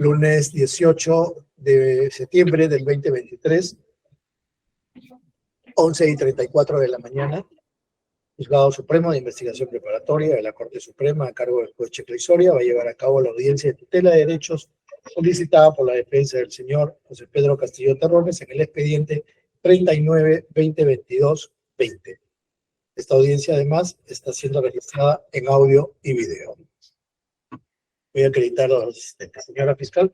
lunes 18 de septiembre del 2023, 11:34 de la mañana. Juzgado Supremo de Investigación Preparatoria de la Corte Suprema, a cargo del juez Checla Soria, va a llevar a cabo la audiencia de tutela de derechos solicitada por la defensa del señor José Pedro Castillo Terrones en el expediente 39-2022-20. Esta audiencia, además, está siendo registrada en audio y video. Voy a acreditar a los asistentes. Señora fiscal.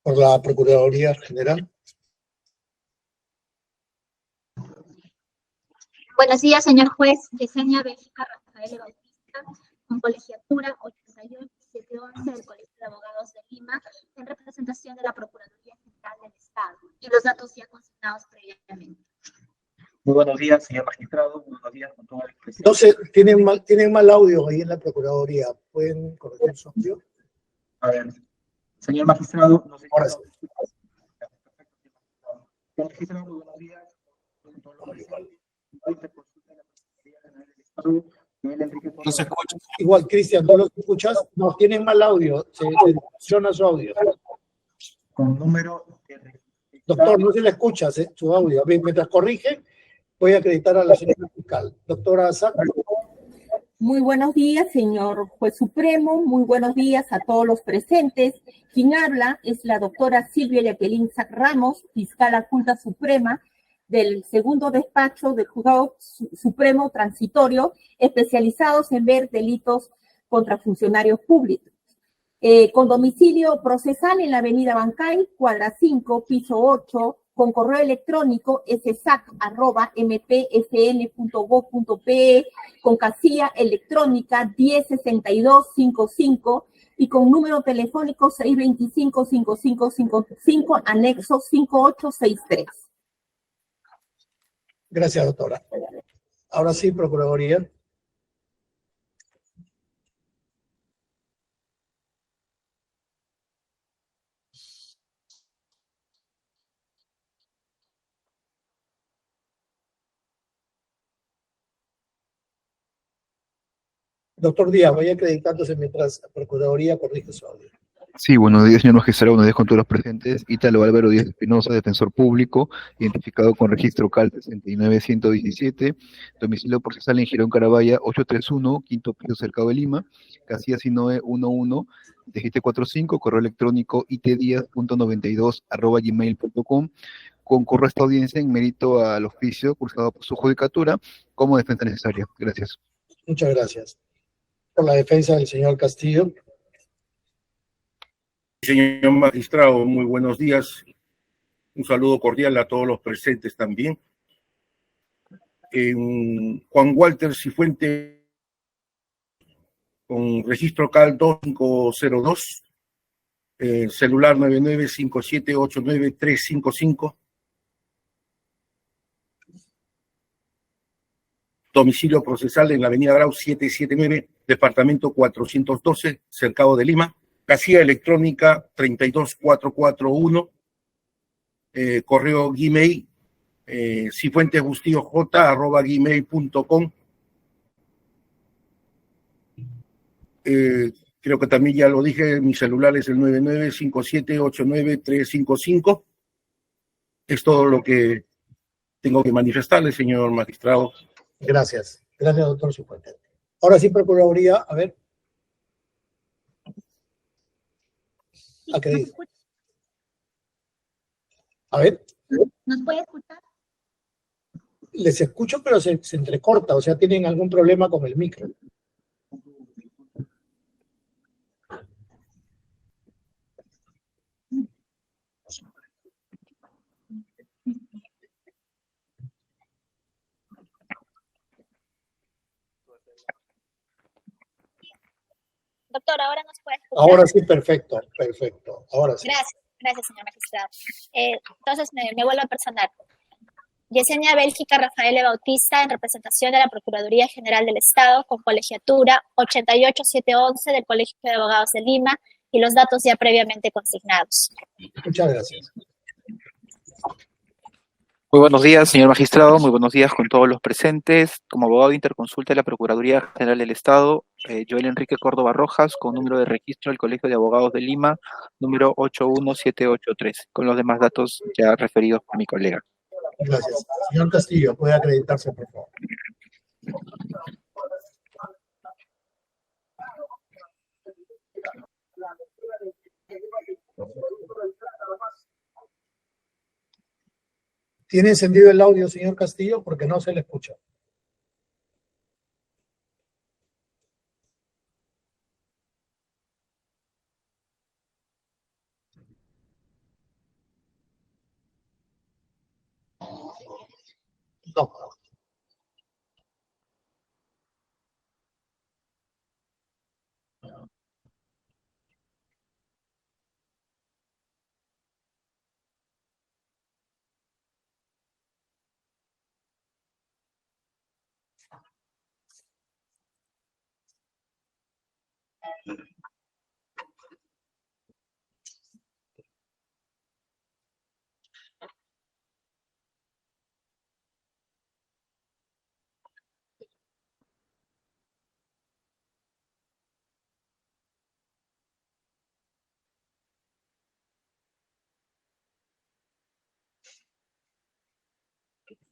Por la Procuraduría General. Buenos días, señor juez. Yesenia Bélgica Rafael Bautista, con colegiatura 88711 del Colegio de Abogados de Lima, en representación de la Procuraduría General del Estado, y los datos ya consignados previamente. Muy buenos días, señor magistrado. Muy buenos días con todo el presidente. Entonces, tienen mal audio ahí en la Procuraduría. ¿Pueden corregir su audio? A ver, señor magistrado. No sé si Ahora sí. Señor magistrado, muy buenos días. No se escucha. Igual, Cristian, ¿tú los escuchas? No, tienen mal audio. Se funciona su audio. Con número de... Doctor, no se le escucha su audio. Bien, mientras corrige, voy a acreditar a la señora fiscal. Doctora Azar. Muy buenos días, señor juez supremo. Muy buenos días a todos los presentes. Quien habla es la doctora Silvia Jacqueline Sac Ramos, fiscal adjunta suprema del segundo despacho del Juzgado Supremo Transitorio, especializados en ver delitos contra funcionarios públicos. Con domicilio procesal en la avenida Bancay, cuadra 5, piso 8, con correo electrónico ssac@mpfn.gov.pe, con casilla electrónica 106255 y con número telefónico 625-5555, anexo 5863. Gracias, doctora. Ahora sí, Procuraduría. Doctor Díaz, vaya acreditándose mientras la Procuraduría corrige su audio. Sí, buenos días, señor magistrado, buenos días con todos los presentes. Ítalo Álvaro Díaz Espinosa, defensor público, identificado con registro CAL 69117, domicilio procesal en Girón Carabaya 831, quinto piso, Cercado de Lima, casilla 1911, DGT 45, correo electrónico itdiaz.92@gmail.com. Concurro a esta audiencia en mérito al oficio cursado por su judicatura como defensa necesaria. Gracias. Muchas gracias. Por la defensa del señor Castillo. Señor magistrado, muy buenos días. Un saludo cordial a todos los presentes también. Juan Walter Cifuentes, con registro CAL 2502, celular 995789-355, domicilio procesal en la avenida Grau 779, departamento 412, Cercado de Lima. Casilla electrónica 32441, correo Gmail, cifuentesbustillo@gmail.com. Creo que también ya lo dije, mi celular es el 995789-355. Es todo lo que tengo que manifestarle, señor magistrado. Gracias. Gracias, doctor Cifuentes. Ahora sí, Procuraduría, a ver. Acredita. A ver. ¿Nos puede escuchar? Les escucho, pero se entrecorta, o sea, ¿tienen algún problema con el micro? Doctor, ahora nos puede escuchar. Ahora sí, perfecto, perfecto. Ahora sí. Gracias, señor magistrado. Entonces me vuelvo a personar. Yesenia Bélgica Rafael Bautista, en representación de la Procuraduría General del Estado, con colegiatura 88711 del Colegio de Abogados de Lima, y los datos ya previamente consignados. Muchas gracias. Muy buenos días, señor magistrado. Muy buenos días con todos los presentes. Como abogado de interconsulta de la Procuraduría General del Estado, Joel Enrique Córdoba Rojas, con número de registro del Colegio de Abogados de Lima, número 81783, con los demás datos ya referidos por mi colega. Gracias. Señor Castillo, puede acreditarse, por favor. ¿Tiene encendido el audio, señor Castillo? Porque no se le escucha. No.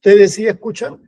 ¿Ustedes sí escuchan?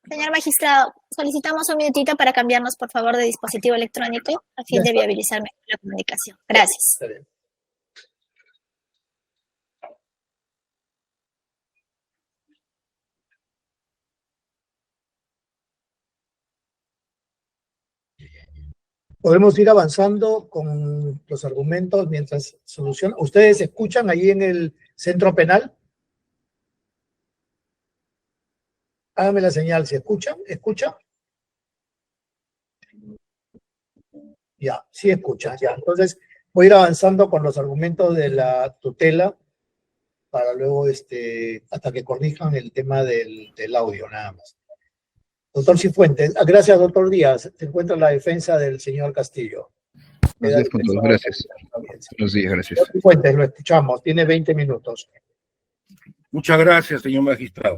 Señor magistrado, solicitamos un minutito para cambiarnos, por favor, de dispositivo electrónico a fin de viabilizar mejor la comunicación. Gracias. Está bien. Podemos ir avanzando con los argumentos mientras solucionan. ¿Ustedes escuchan ahí en el centro penal? Hágame la señal, si escuchan, ¿escuchan? Ya, sí escuchan, ya. Entonces, voy a ir avanzando con los argumentos de la tutela para luego, hasta que corrijan el tema del audio, nada más. Doctor Cifuentes, gracias, doctor Díaz. Se encuentra la defensa del señor Castillo. Buenos días con todos, gracias. Buenos días, gracias. Doctor Cifuentes, lo escuchamos, tiene 20 minutos. Muchas gracias, señor magistrado.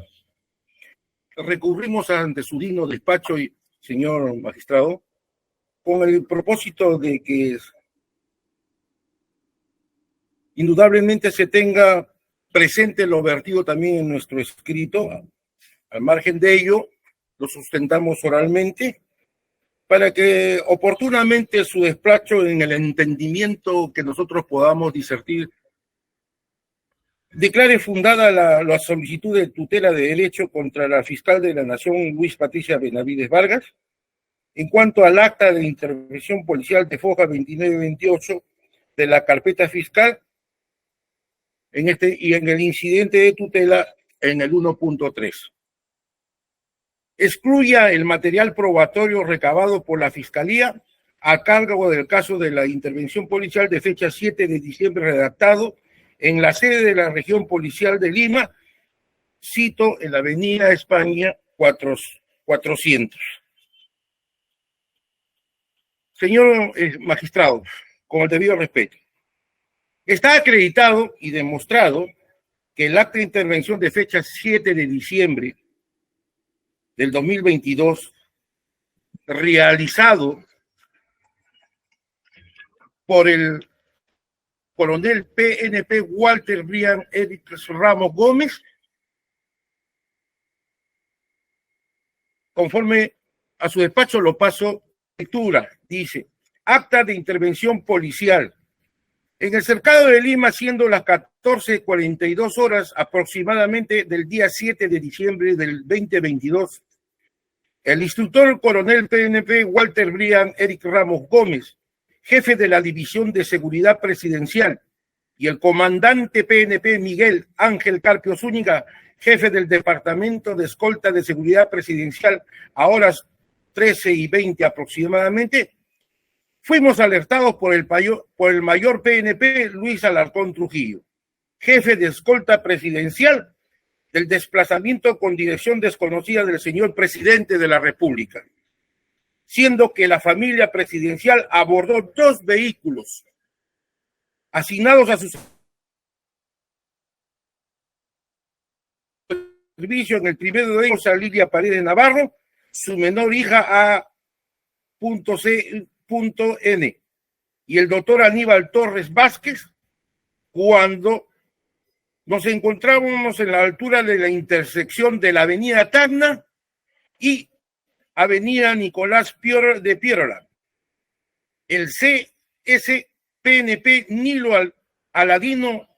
Recurrimos ante su digno despacho, señor magistrado, con el propósito de que indudablemente se tenga presente lo vertido también en nuestro escrito. Al margen de ello, lo sustentamos oralmente para que oportunamente su despacho, en el entendimiento que nosotros podamos discernir, declare fundada la solicitud de tutela de derecho contra la fiscal de la Nación, Luis Patricia Benavides Vargas, en cuanto al acta de intervención policial de Foja 2928 de la carpeta fiscal y en el incidente de tutela en el 1.3. Excluya el material probatorio recabado por la Fiscalía a cargo del caso de la intervención policial de fecha 7 de diciembre redactado en la sede de la región policial de Lima, cito, en la Avenida España 400. Señor magistrado, con el debido respeto, está acreditado y demostrado que el acta de intervención de fecha 7 de diciembre del 2022, realizado por el coronel PNP Walter Brian Eric Ramos Gómez, conforme a su despacho lo paso lectura, dice, acta de intervención policial En el cercado de Lima, siendo las 14:42 horas aproximadamente del día 7 de diciembre del 2022, el instructor coronel PNP Walter Brian Eric Ramos Gómez, jefe de la División de Seguridad Presidencial, y el comandante PNP Miguel Ángel Carpio Zúñiga, jefe del Departamento de Escolta de Seguridad Presidencial, a horas 13:20 aproximadamente, fuimos alertados por el mayor PNP Luis Alarcón Trujillo, jefe de escolta presidencial, del desplazamiento con dirección desconocida del señor presidente de la República, siendo que la familia presidencial abordó 2 vehículos asignados a su servicio. En el primero de ellos a Lilia Paredes Navarro, su menor hija A.C.N. y el doctor Aníbal Torres Vázquez, cuando nos encontrábamos en la altura de la intersección de la avenida Tacna y avenida Nicolás de Piérola. El CSPNP Nilo Aladino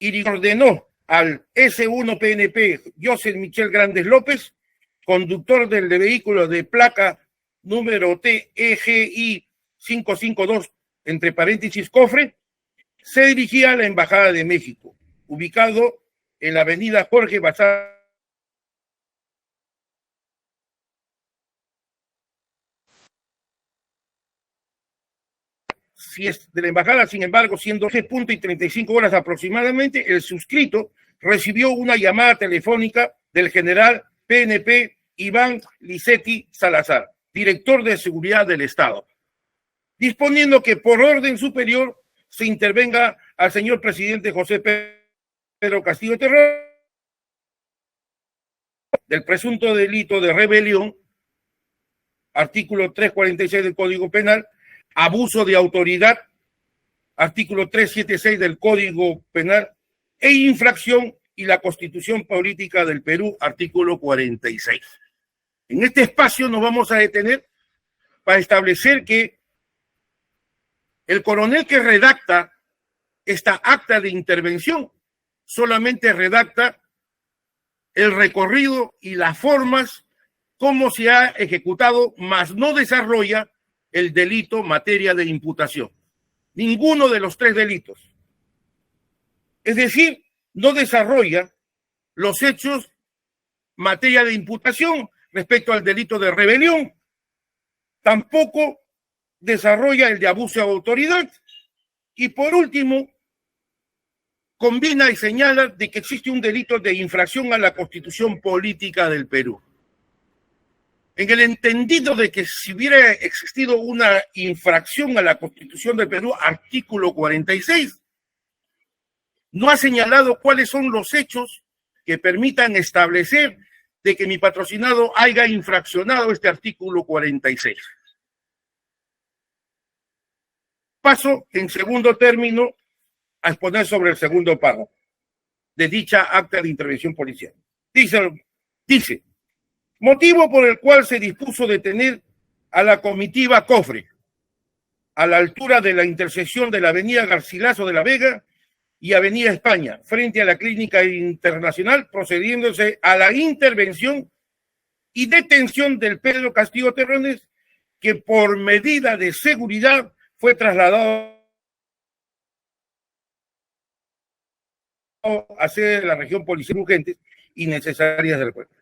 y ordenó al S1 PNP José Michel Grandes López, conductor del vehículo de placa número TEGI 552, entre paréntesis cofre, se dirigía a la Embajada de México, ubicado en la avenida Jorge Bazán. Si es de la embajada, sin embargo, siendo 12:35 horas aproximadamente, el suscrito recibió una llamada telefónica del general PNP Iván Licetti Salazar, director de Seguridad del Estado, disponiendo que por orden superior se intervenga al señor presidente José Pedro Castillo Terrero del presunto delito de rebelión, artículo 346 del Código Penal, abuso de autoridad, artículo 376 del Código Penal, e infracción y la Constitución Política del Perú, artículo 46. En este espacio nos vamos a detener para establecer que el coronel que redacta esta acta de intervención solamente redacta el recorrido y las formas, cómo se ha ejecutado, mas no desarrolla el delito materia de imputación. Ninguno de los 3 delitos. Es decir, no desarrolla los hechos materia de imputación respecto al delito de rebelión. Tampoco desarrolla el de abuso de autoridad. Y por último, combina y señala de que existe un delito de infracción a la Constitución Política del Perú. En el entendido de que si hubiera existido una infracción a la Constitución del Perú, artículo 46, no ha señalado cuáles son los hechos que permitan establecer de que mi patrocinado haya infraccionado este artículo 46. Paso, en segundo término, a exponer sobre el segundo párrafo de dicha acta de intervención policial. Dice, motivo por el cual se dispuso detener a la comitiva Cofre a la altura de la intersección de la avenida Garcilaso de la Vega y avenida España, frente a la Clínica Internacional, procediéndose a la intervención y detención del Pedro Castillo Terrones, que por medida de seguridad fue trasladado a sede de la región policial urgentes y necesarias del pueblo.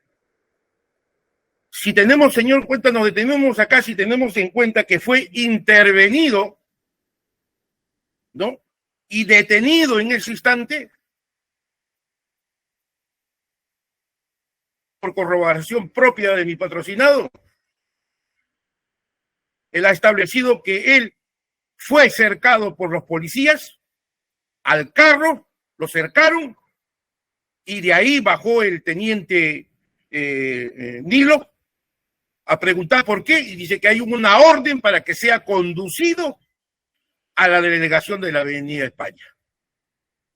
Si tenemos, señor, cuenta, nos detenemos acá si tenemos en cuenta que fue intervenido, ¿no? Y detenido en ese instante por corroboración propia de mi patrocinado. Él ha establecido que él fue cercado por los policías al carro, lo cercaron y de ahí bajó el teniente Nilo a preguntar por qué y dice que hay una orden para que sea conducido a la delegación de la Avenida España.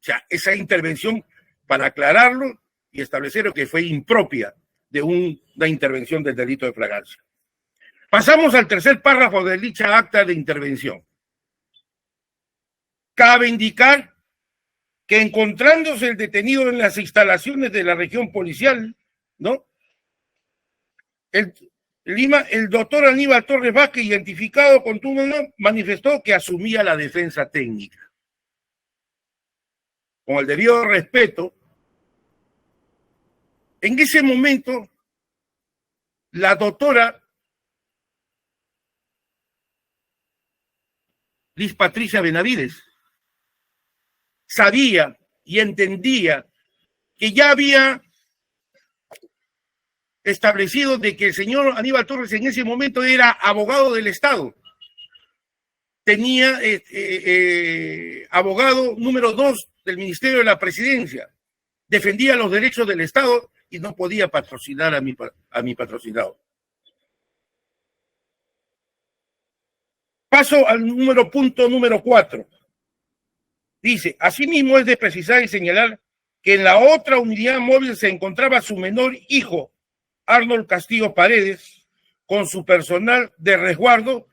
O sea, esa intervención, para aclararlo y establecer que fue impropia de una intervención del delito de flagrancia. Pasamos al tercer párrafo de dicha acta de intervención. Cabe indicar que encontrándose el detenido en las instalaciones de la región policial, ¿no? El doctor Aníbal Torres Vázquez, identificado con tu nombre, manifestó que asumía la defensa técnica. Con el debido respeto, en ese momento, la doctora Liz Patricia Benavides sabía y entendía que ya había establecido de que el señor Aníbal Torres en ese momento era abogado del Estado. Tenía abogado número 2 del Ministerio de la Presidencia. Defendía los derechos del Estado y no podía patrocinar a mi patrocinado. Paso al punto número 4. Dice, asimismo es de precisar y señalar que en la otra unidad móvil se encontraba su menor hijo, Arnold Castillo Paredes, con su personal de resguardo,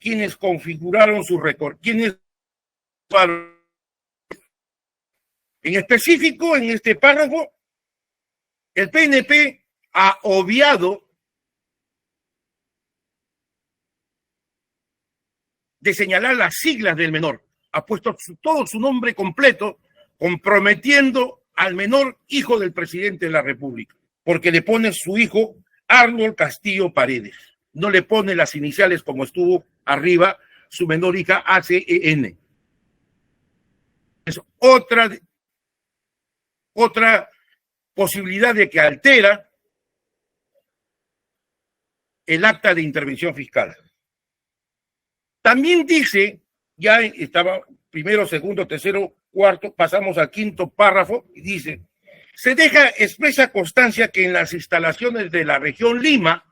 quienes configuraron su récord. En específico, en este párrafo, el PNP ha obviado de señalar las siglas del menor. Ha puesto todo su nombre completo, comprometiendo al menor hijo del presidente de la República, porque le pone su hijo Arnold Castillo Paredes. No le pone las iniciales como estuvo arriba su menor hija ACEN. Es otra posibilidad de que altera el acta de intervención fiscal. También dice, ya estaba primero, segundo, tercero, cuarto, pasamos al quinto párrafo y dice, se deja expresa constancia que en las instalaciones de la región Lima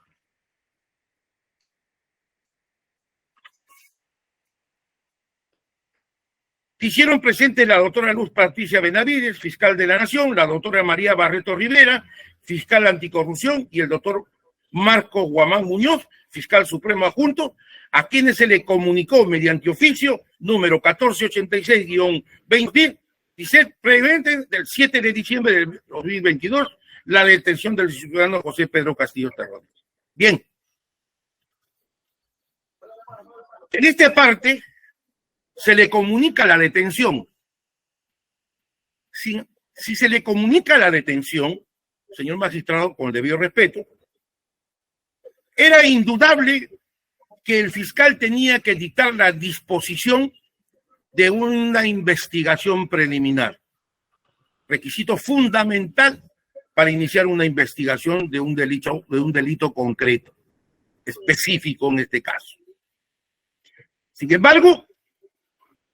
hicieron presente la doctora Luz Patricia Benavides, fiscal de la Nación, la doctora María Barreto Rivera, fiscal anticorrupción, y el doctor Marco Guamán Muñoz, fiscal supremo adjunto, a quienes se le comunicó mediante oficio número 1486-20, dice previamente del 7 de diciembre del 2022, la detención del ciudadano José Pedro Castillo Terrones. Bien. En esta parte se le comunica la detención. Si se le comunica la detención, señor magistrado, con el debido respeto, era indudable que el fiscal tenía que dictar la disposición de una investigación preliminar, requisito fundamental para iniciar una investigación de un delito concreto, específico en este caso. Sin embargo,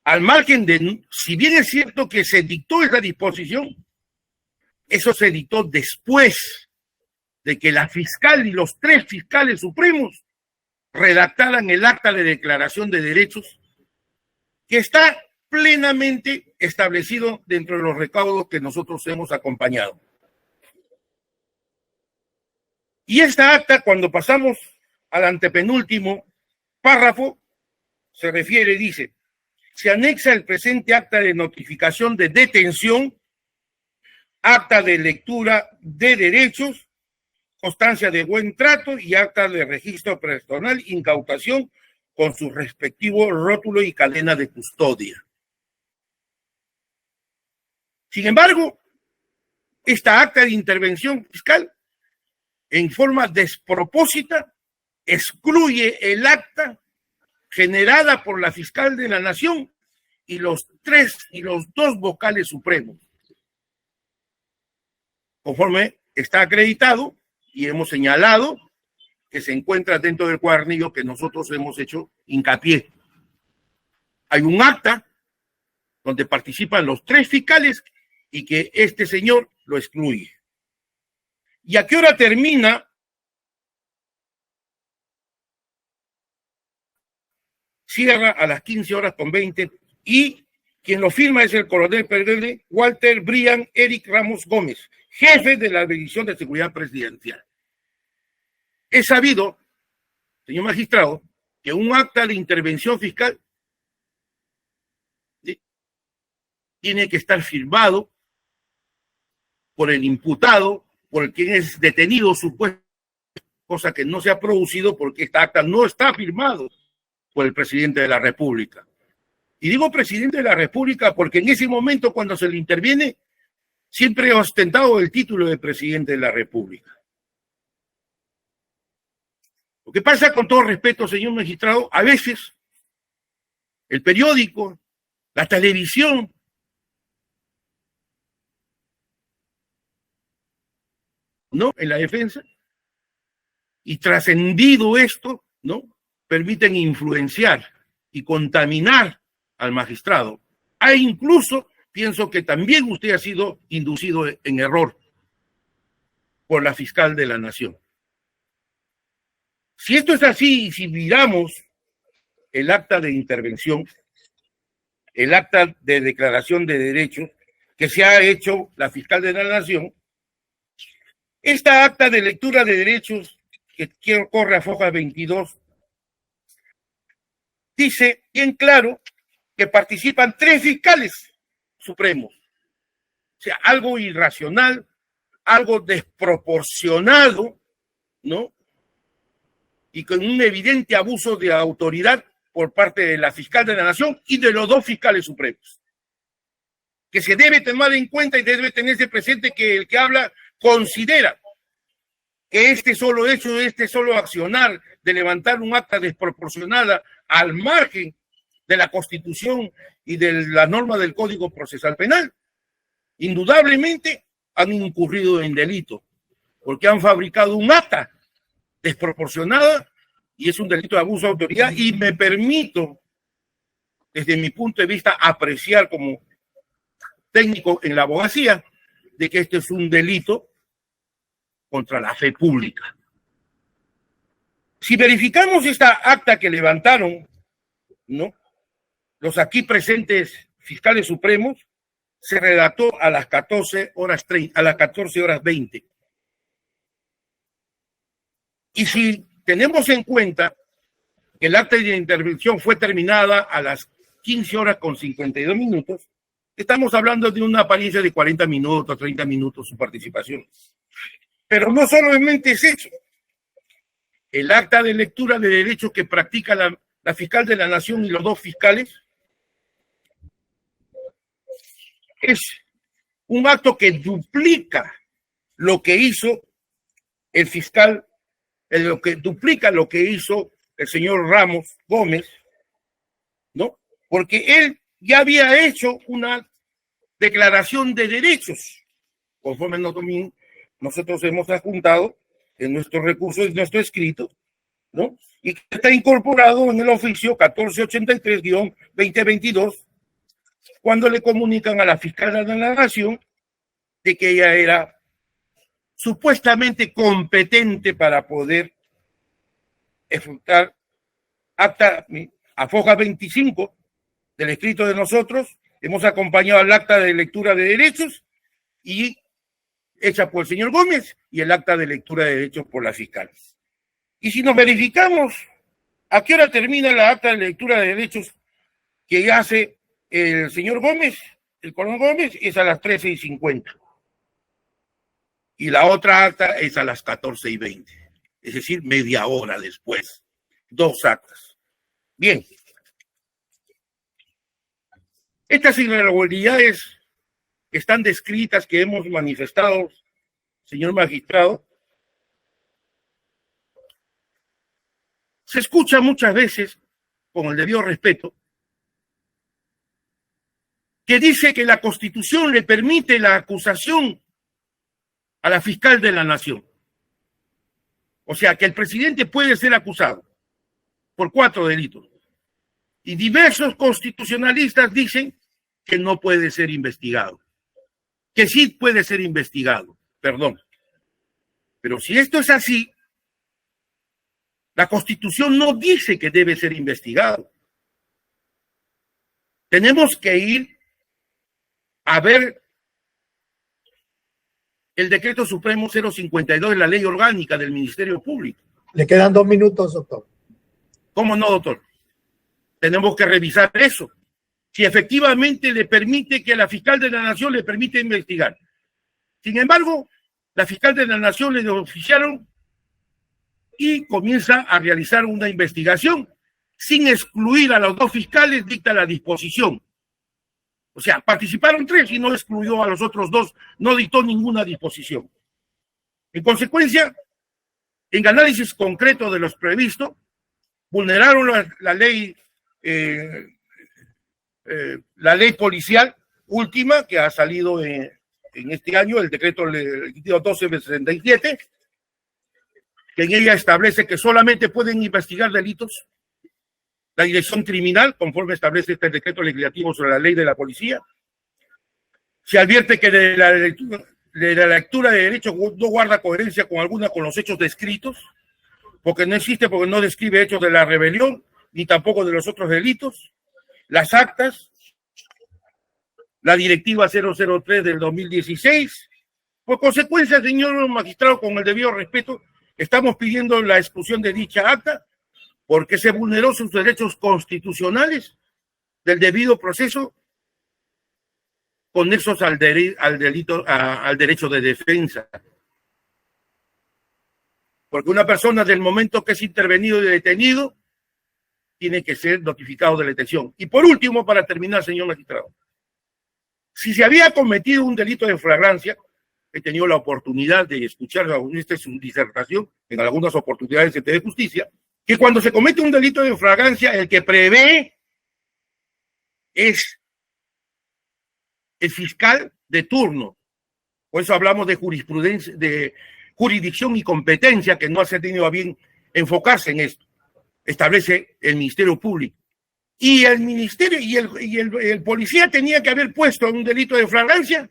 al margen de, si bien es cierto que se dictó esa disposición, eso se dictó después de que la fiscal y los 3 fiscales supremos redactaran el acta de declaración de derechos que está plenamente establecido dentro de los recaudos que nosotros hemos acompañado. Y esta acta, cuando pasamos al antepenúltimo párrafo, se refiere, dice, se anexa el presente acta de notificación de detención, acta de lectura de derechos, constancia de buen trato y acta de registro personal, incautación con su respectivo rótulo y cadena de custodia. Sin embargo, esta acta de intervención fiscal, en forma despropósita, excluye el acta generada por la fiscal de la Nación y los 2 vocales supremos, conforme está acreditado y hemos señalado que se encuentra dentro del cuadernillo que nosotros hemos hecho hincapié. Hay un acta donde participan los 3 fiscales y que este señor lo excluye. ¿Y a qué hora termina? Cierra a las 15:20 y quien lo firma es el coronel Pedro Walter Brian Eric Ramos Gómez, jefe de la División de Seguridad Presidencial. Es sabido señor magistrado, que un acta de intervención fiscal tiene que estar firmado por el imputado, por quien es detenido supuesto, cosa que no se ha producido porque esta acta no está firmado por el presidente de la República. Y digo presidente de la República porque en ese momento cuando se le interviene siempre ha ostentado el título de presidente de la República. Lo que pasa, con todo respeto, señor magistrado, a veces el periódico, la televisión, ¿no?, en la defensa, y trascendido esto, ¿no?, permiten influenciar y contaminar al magistrado. Incluso pienso que también usted ha sido inducido en error por la fiscal de la Nación. Si esto es así, y si miramos el acta de intervención, el acta de declaración de derechos que se ha hecho la fiscal de la Nación, esta acta de lectura de derechos que corre a foja 22 dice bien claro que participan 3 fiscales supremos. O sea, algo irracional, algo desproporcionado, ¿no?, y con un evidente abuso de autoridad por parte de la fiscal de la Nación y de los 2 fiscales supremos. Que se debe tomar en cuenta y debe tenerse presente que el que habla considera que este solo hecho, este solo accionar de levantar un acta desproporcionada al margen de la Constitución y de la norma del Código Procesal Penal, indudablemente han incurrido en delito, porque han fabricado un acta desproporcionada y es un delito de abuso de autoridad, y me permito, desde mi punto de vista, apreciar como técnico en la abogacía de que este es un delito contra la fe pública. Si verificamos esta acta que levantaron, ¿no?, los aquí presentes fiscales supremos, se redactó a las 14:20. Y si tenemos en cuenta que el acta de intervención fue terminada a las 15:52, estamos hablando de una apariencia de 40 minutos, 30 minutos su participación. Pero no solamente es eso. El acta de lectura de derechos que practica la fiscal de la Nación y los 2 fiscales es un acto que duplica lo que hizo el fiscal, lo que duplica lo que hizo el señor Ramos Gómez, ¿no? Porque él ya había hecho una declaración de derechos, conforme nosotros hemos adjuntado en nuestros recursos, en nuestro escrito, ¿no?, y que está incorporado en el oficio 1483-2022, cuando le comunican a la fiscal de la Nación de que ella era supuestamente competente para poder ejecutar acta a foja 25 del escrito de nosotros. Hemos acompañado al acta de lectura de derechos y hecha por el señor Gómez y el acta de lectura de derechos por la fiscal. Y si nos verificamos a qué hora termina la acta de lectura de derechos que hace el señor Gómez, el coronel Gómez, es a las 13:50. Y la otra acta es a las 14:20. Es decir, media hora después. 2 actas. Bien. Estas irregularidades están descritas, que hemos manifestado, señor magistrado. Se escucha muchas veces, con el debido respeto, que dice que la Constitución le permite la acusación a la fiscal de la Nación. O sea, que el presidente puede ser acusado por 4 delitos. Y diversos constitucionalistas dicen que no puede ser investigado. Que sí puede ser investigado, perdón. Pero si esto es así, la Constitución no dice que debe ser investigado. Tenemos que ir a ver el Decreto Supremo 052 de la Ley Orgánica del Ministerio Público. Le quedan 2 minutos, doctor. ¿Cómo no, doctor? Tenemos que revisar eso. Si efectivamente le permite que la fiscal de la Nación le permite investigar. Sin embargo, la fiscal de la Nación le oficiaron y comienza a realizar una investigación sin excluir a los dos fiscales, dicta la disposición. O sea, participaron 3 y no excluyó a los otros 2, no dictó ninguna disposición. En consecuencia, en análisis concreto de los previstos, vulneraron la ley policial última que ha salido en este año, el decreto 1267, que en ella establece que solamente pueden investigar delitos la dirección criminal, conforme establece este decreto legislativo sobre la ley de la policía. Se advierte que de la lectura de derecho no guarda coherencia con los hechos descritos, porque no describe hechos de la rebelión, ni tampoco de los otros delitos. Las actas, la directiva 003 del 2016. Por consecuencia, señor magistrado, con el debido respeto, estamos pidiendo la exclusión de dicha acta porque se vulneró sus derechos constitucionales del debido proceso conexos al derecho de defensa. Porque una persona del momento que es intervenido y detenido tiene que ser notificado de la detención. Y por último, para terminar, señor magistrado, si se había cometido un delito de flagrancia, he tenido la oportunidad de escuchar su disertación en algunas oportunidades de justicia, que cuando se comete un delito de flagrancia, el que prevé es el fiscal de turno. Por eso hablamos de jurisprudencia, de jurisdicción y competencia, que no se ha tenido a bien enfocarse en esto. Establece el Ministerio Público. Y el ministerio y el policía tenía que haber puesto un delito de flagrancia,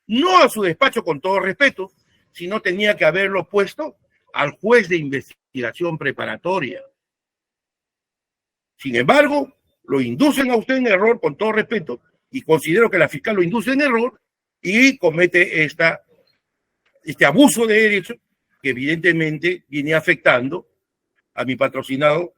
no a su despacho, con todo respeto, sino tenía que haberlo puesto al juez de investigación preparatoria. Sin embargo, lo inducen a usted en error, con todo respeto, y considero que la fiscal lo induce en error y comete este abuso de derecho que evidentemente viene afectando a mi patrocinado,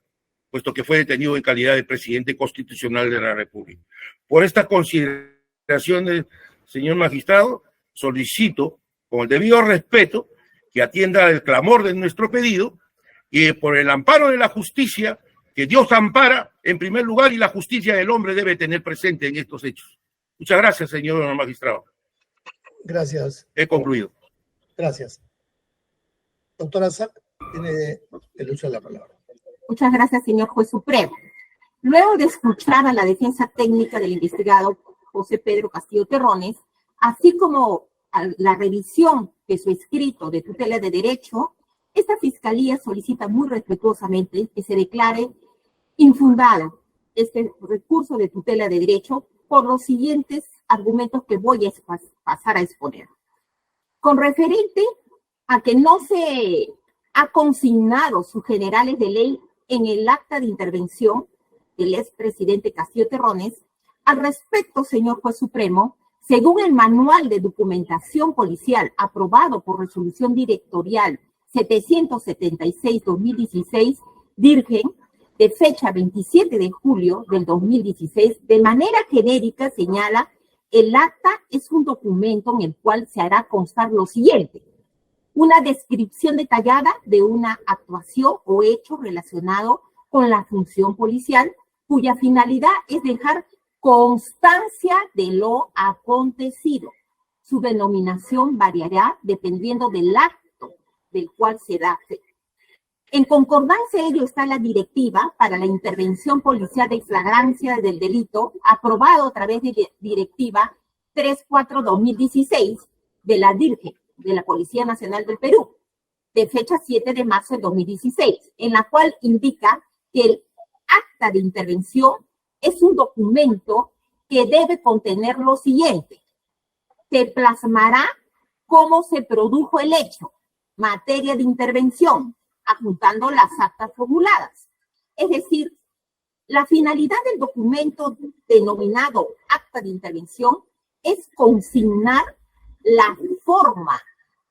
puesto que fue detenido en calidad de presidente constitucional de la República. Por estas consideraciones, señor magistrado, solicito, con el debido respeto, que atienda el clamor de nuestro pedido y por el amparo de la justicia, que Dios ampara en primer lugar y la justicia del hombre debe tener presente en estos hechos. Muchas gracias, señor magistrado. Gracias. He concluido. Gracias. Doctora Sack, tiene el uso de la palabra. Muchas gracias, señor juez supremo. Luego de escuchar a la defensa técnica del investigado José Pedro Castillo Terrones, así como a la revisión de su escrito de tutela de derecho, esta fiscalía solicita muy respetuosamente que se declare infundado este recurso de tutela de derecho por los siguientes argumentos que voy a pasar a exponer. Con referente a que no se ha consignado sus generales de ley en el acta de intervención del expresidente Castillo Terrones, al respecto, señor juez supremo, según el Manual de Documentación Policial aprobado por Resolución Directorial 776-2016, DIRGEN, de fecha 27 de julio del 2016, de manera genérica señala, el acta es un documento en el cual se hará constar lo siguiente: una descripción detallada de una actuación o hecho relacionado con la función policial, cuya finalidad es dejar constancia de lo acontecido. Su denominación variará dependiendo del acto del cual se da fe. En concordancia a ello está la directiva para la intervención policial de flagrancia del delito, aprobado a través de directiva 34-2016 de la DIRGE, de la Policía Nacional del Perú, de fecha 7 de marzo de 2016, en la cual indica que el acta de intervención es un documento que debe contener lo siguiente: se plasmará cómo se produjo el hecho, materia de intervención, adjuntando las actas formuladas. Es decir, la finalidad del documento denominado acta de intervención es consignar la forma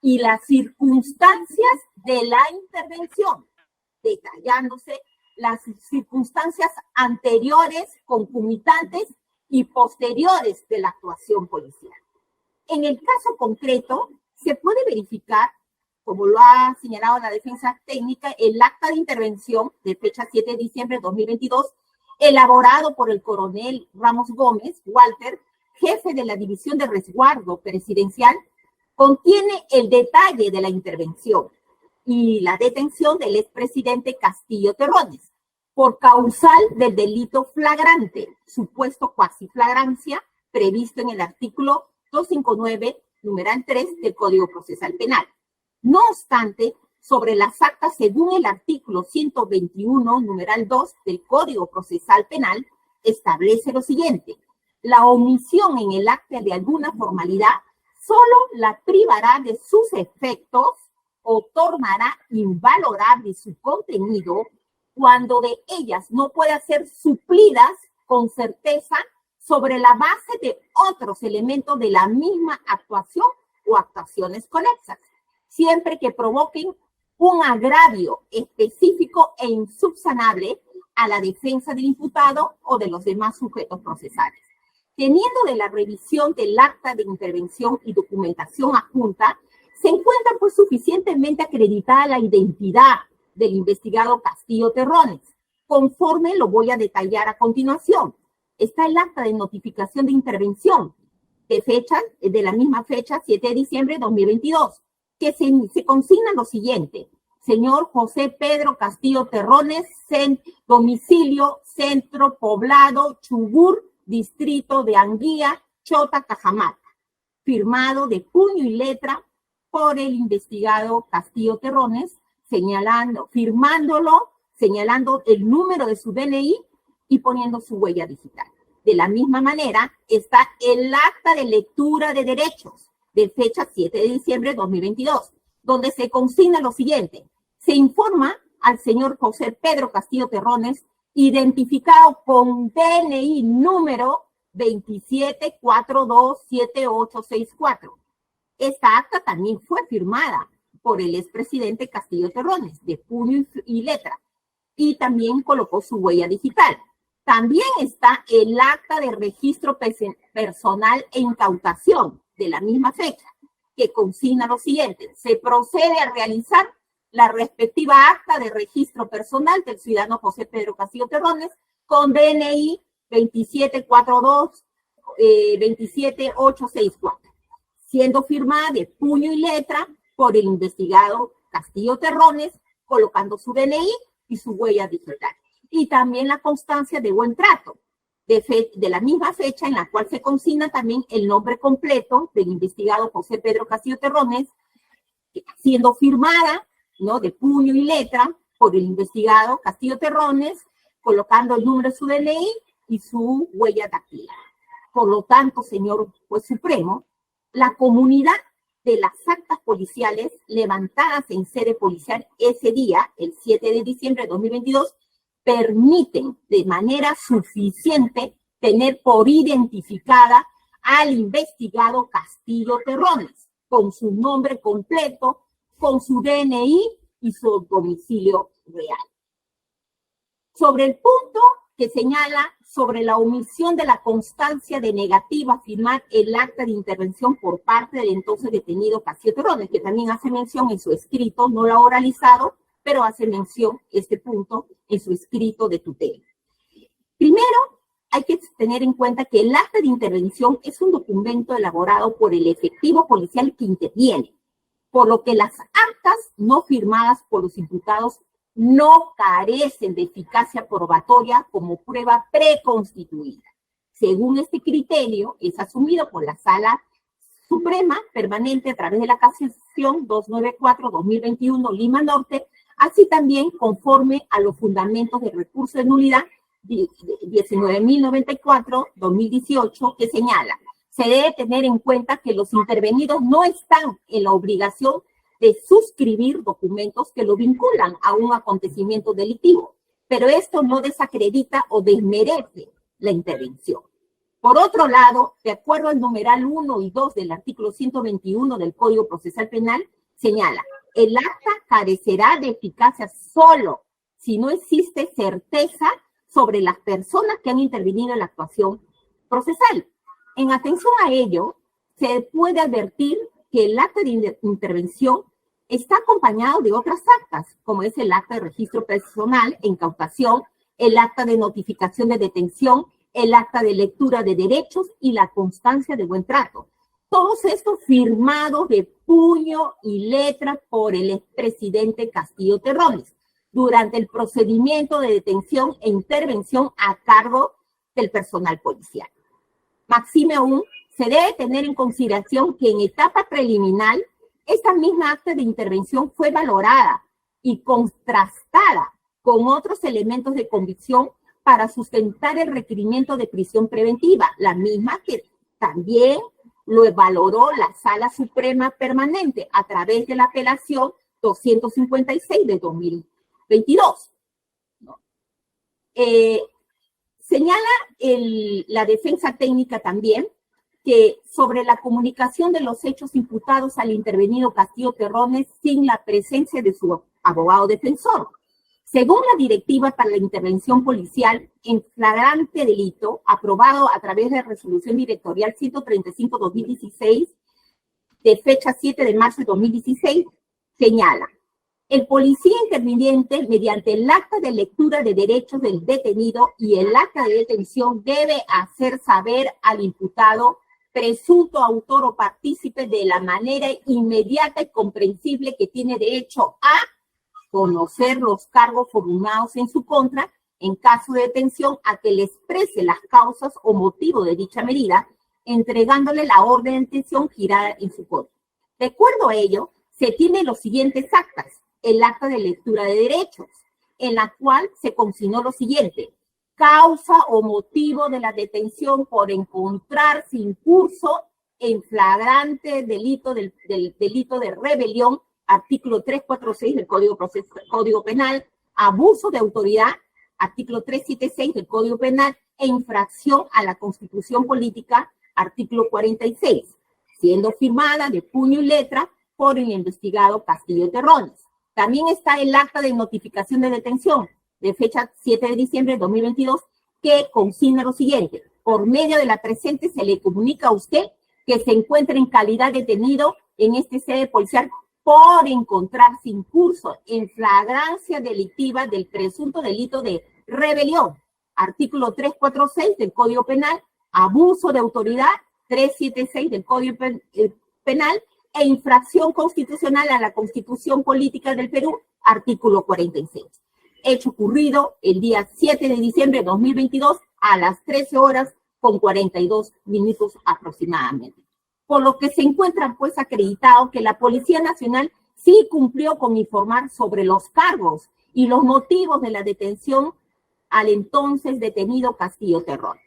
y las circunstancias de la intervención, detallándose las circunstancias anteriores, concomitantes y posteriores de la actuación policial. En el caso concreto, se puede verificar, como lo ha señalado la defensa técnica, el acta de intervención de fecha 7 de diciembre de 2022, elaborado por el coronel Ramos Gómez, Walter, jefe de la División de Resguardo Presidencial, contiene el detalle de la intervención y la detención del expresidente Castillo Terrones por causal del delito flagrante, supuesto cuasiflagrancia, previsto en el artículo 259, numeral 3 del Código Procesal Penal. No obstante, sobre las actas según el artículo 121, numeral 2 del Código Procesal Penal, establece lo siguiente: la omisión en el acta de alguna formalidad solo la privará de sus efectos o tornará invalorable su contenido cuando de ellas no pueda ser suplidas con certeza sobre la base de otros elementos de la misma actuación o actuaciones conexas, siempre que provoquen un agravio específico e insubsanable a la defensa del imputado o de los demás sujetos procesales. Teniendo de la revisión del acta de intervención y documentación adjunta, se encuentra pues suficientemente acreditada la identidad del investigado Castillo Terrones, conforme lo voy a detallar a continuación. Está el acta de notificación de intervención de la misma fecha, 7 de diciembre de 2022, que se consigna lo siguiente: señor José Pedro Castillo Terrones, domicilio Centro Poblado Chubur, distrito de Anguía, Chota, Cajamarca, firmado de puño y letra por el investigado Castillo Terrones, señalando el número de su DNI y poniendo su huella digital. De la misma manera, está el acta de lectura de derechos de fecha 7 de diciembre de 2022, donde se consigna lo siguiente: se informa al señor José Pedro Castillo Terrones, identificado con DNI número 27427864. Esta acta también fue firmada por el expresidente Castillo Terrones, de puño y letra, y también colocó su huella digital. También está el acta de registro personal e incautación de la misma fecha, que consigna lo siguiente: se procede a realizar la respectiva acta de registro personal del ciudadano José Pedro Castillo Terrones con DNI 27864, siendo firmada de puño y letra por el investigado Castillo Terrones, colocando su DNI y su huella digital. Y también la constancia de buen trato de la misma fecha, en la cual se consigna también el nombre completo del investigado José Pedro Castillo Terrones, siendo firmada, ¿no?, de puño y letra por el investigado Castillo Terrones, colocando el número de su DNI y su huella dactilar. Por lo tanto, señor juez supremo, la comunidad de las actas policiales levantadas en sede policial ese día, el 7 de diciembre de 2022, permiten de manera suficiente tener por identificada al investigado Castillo Terrones, con su nombre completo, con su DNI y su domicilio real. Sobre el punto que señala sobre la omisión de la constancia de negativa a firmar el acta de intervención por parte del entonces detenido Castillo Terrones, que también hace mención en su escrito, no lo ha oralizado, pero hace mención este punto en su escrito de tutela. Primero, hay que tener en cuenta que el acta de intervención es un documento elaborado por el efectivo policial que interviene, por lo que las actas no firmadas por los imputados no carecen de eficacia probatoria como prueba preconstituida. Según este criterio, es asumido por la Sala Suprema Permanente a través de la Casación 294-2021 Lima Norte, así también conforme a los fundamentos de recurso de nulidad 19.094-2018, que señala: se debe tener en cuenta que los intervenidos no están en la obligación de suscribir documentos que lo vinculan a un acontecimiento delictivo, pero esto no desacredita o desmerece la intervención. Por otro lado, de acuerdo al numeral 1 y 2 del artículo 121 del Código Procesal Penal, señala: el acta carecerá de eficacia solo si no existe certeza sobre las personas que han intervenido en la actuación procesal. En atención a ello, se puede advertir que el acta de intervención está acompañado de otras actas, como es el acta de registro personal e incautación, el acta de notificación de detención, el acta de lectura de derechos y la constancia de buen trato. Todos estos firmados de puño y letra por el expresidente Castillo Terrones durante el procedimiento de detención e intervención a cargo del personal policial. Máxime aún, se debe tener en consideración que en etapa preliminar, esta misma acta de intervención fue valorada y contrastada con otros elementos de convicción para sustentar el requerimiento de prisión preventiva, la misma que también lo valoró la Sala Suprema Permanente a través de la apelación 256 de 2022. Señala la defensa técnica también que sobre la comunicación de los hechos imputados al intervenido Castillo Terrones sin la presencia de su abogado defensor. Según la Directiva para la Intervención Policial en Flagrante Delito, aprobado a través de Resolución Directorial 135-2016, de fecha 7 de marzo de 2016, señala: el policía interviniente, mediante el acta de lectura de derechos del detenido y el acta de detención, debe hacer saber al imputado, presunto autor o partícipe, de la manera inmediata y comprensible que tiene derecho a conocer los cargos formulados en su contra, en caso de detención, a que le exprese las causas o motivo de dicha medida, entregándole la orden de detención girada en su contra. De acuerdo a ello, se tienen los siguientes actas: el acta de lectura de derechos, en la cual se consignó lo siguiente: causa o motivo de la detención por encontrarse incurso en flagrante delito del delito de rebelión, artículo 346 del Código Penal, abuso de autoridad, artículo 376 del Código Penal, e infracción a la Constitución Política, artículo 46, siendo firmada de puño y letra por el investigado Castillo Terrones. También está el acta de notificación de detención, de fecha 7 de diciembre de 2022, que consigna lo siguiente: por medio de la presente se le comunica a usted que se encuentra en calidad de detenido en este sede policial por encontrarse incurso en flagrancia delictiva del presunto delito de rebelión, artículo 346 del Código Penal, abuso de autoridad, 376 del Código Penal, e infracción constitucional a la Constitución Política del Perú, artículo 46. Hecho ocurrido el día 7 de diciembre de 2022 a las 13 horas con 42 minutos aproximadamente. Por lo que se encuentra pues acreditado que la Policía Nacional sí cumplió con informar sobre los cargos y los motivos de la detención al entonces detenido Castillo Terrones.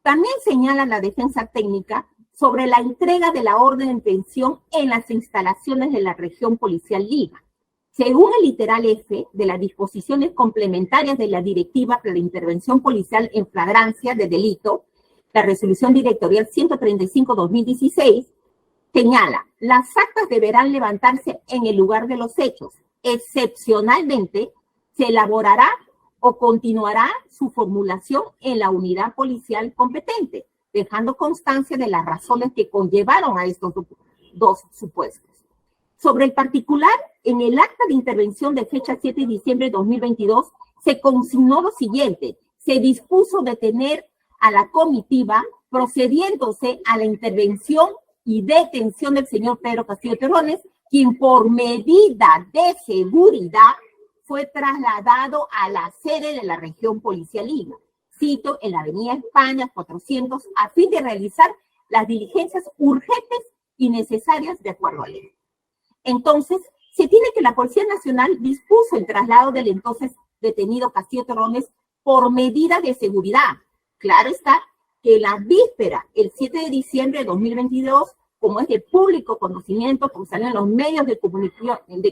También señala la defensa técnica sobre la entrega de la orden de detención en las instalaciones de la región policial Lima. Según el literal F de las disposiciones complementarias de la Directiva para la Intervención Policial en Flagrancia de Delito, la Resolución Directorial 135-2016, señala: las actas deberán levantarse en el lugar de los hechos. Excepcionalmente, se elaborará o continuará su formulación en la unidad policial competente, dejando constancia de las razones que conllevaron a estos dos supuestos. Sobre el particular, en el acta de intervención de fecha 7 de diciembre de 2022, se consignó lo siguiente: se dispuso detener a la comitiva procediéndose a la intervención y detención del señor Pedro Castillo Terrones, quien por medida de seguridad fue trasladado a la sede de la región policial Lima, cito, en la avenida España 400, a fin de realizar las diligencias urgentes y necesarias de acuerdo a ley. Entonces, se tiene que la Policía Nacional dispuso el traslado del entonces detenido Castillo Terrones por medida de seguridad. Claro está que la víspera, el 7 de diciembre de 2022, como es de público conocimiento, como salen en los medios de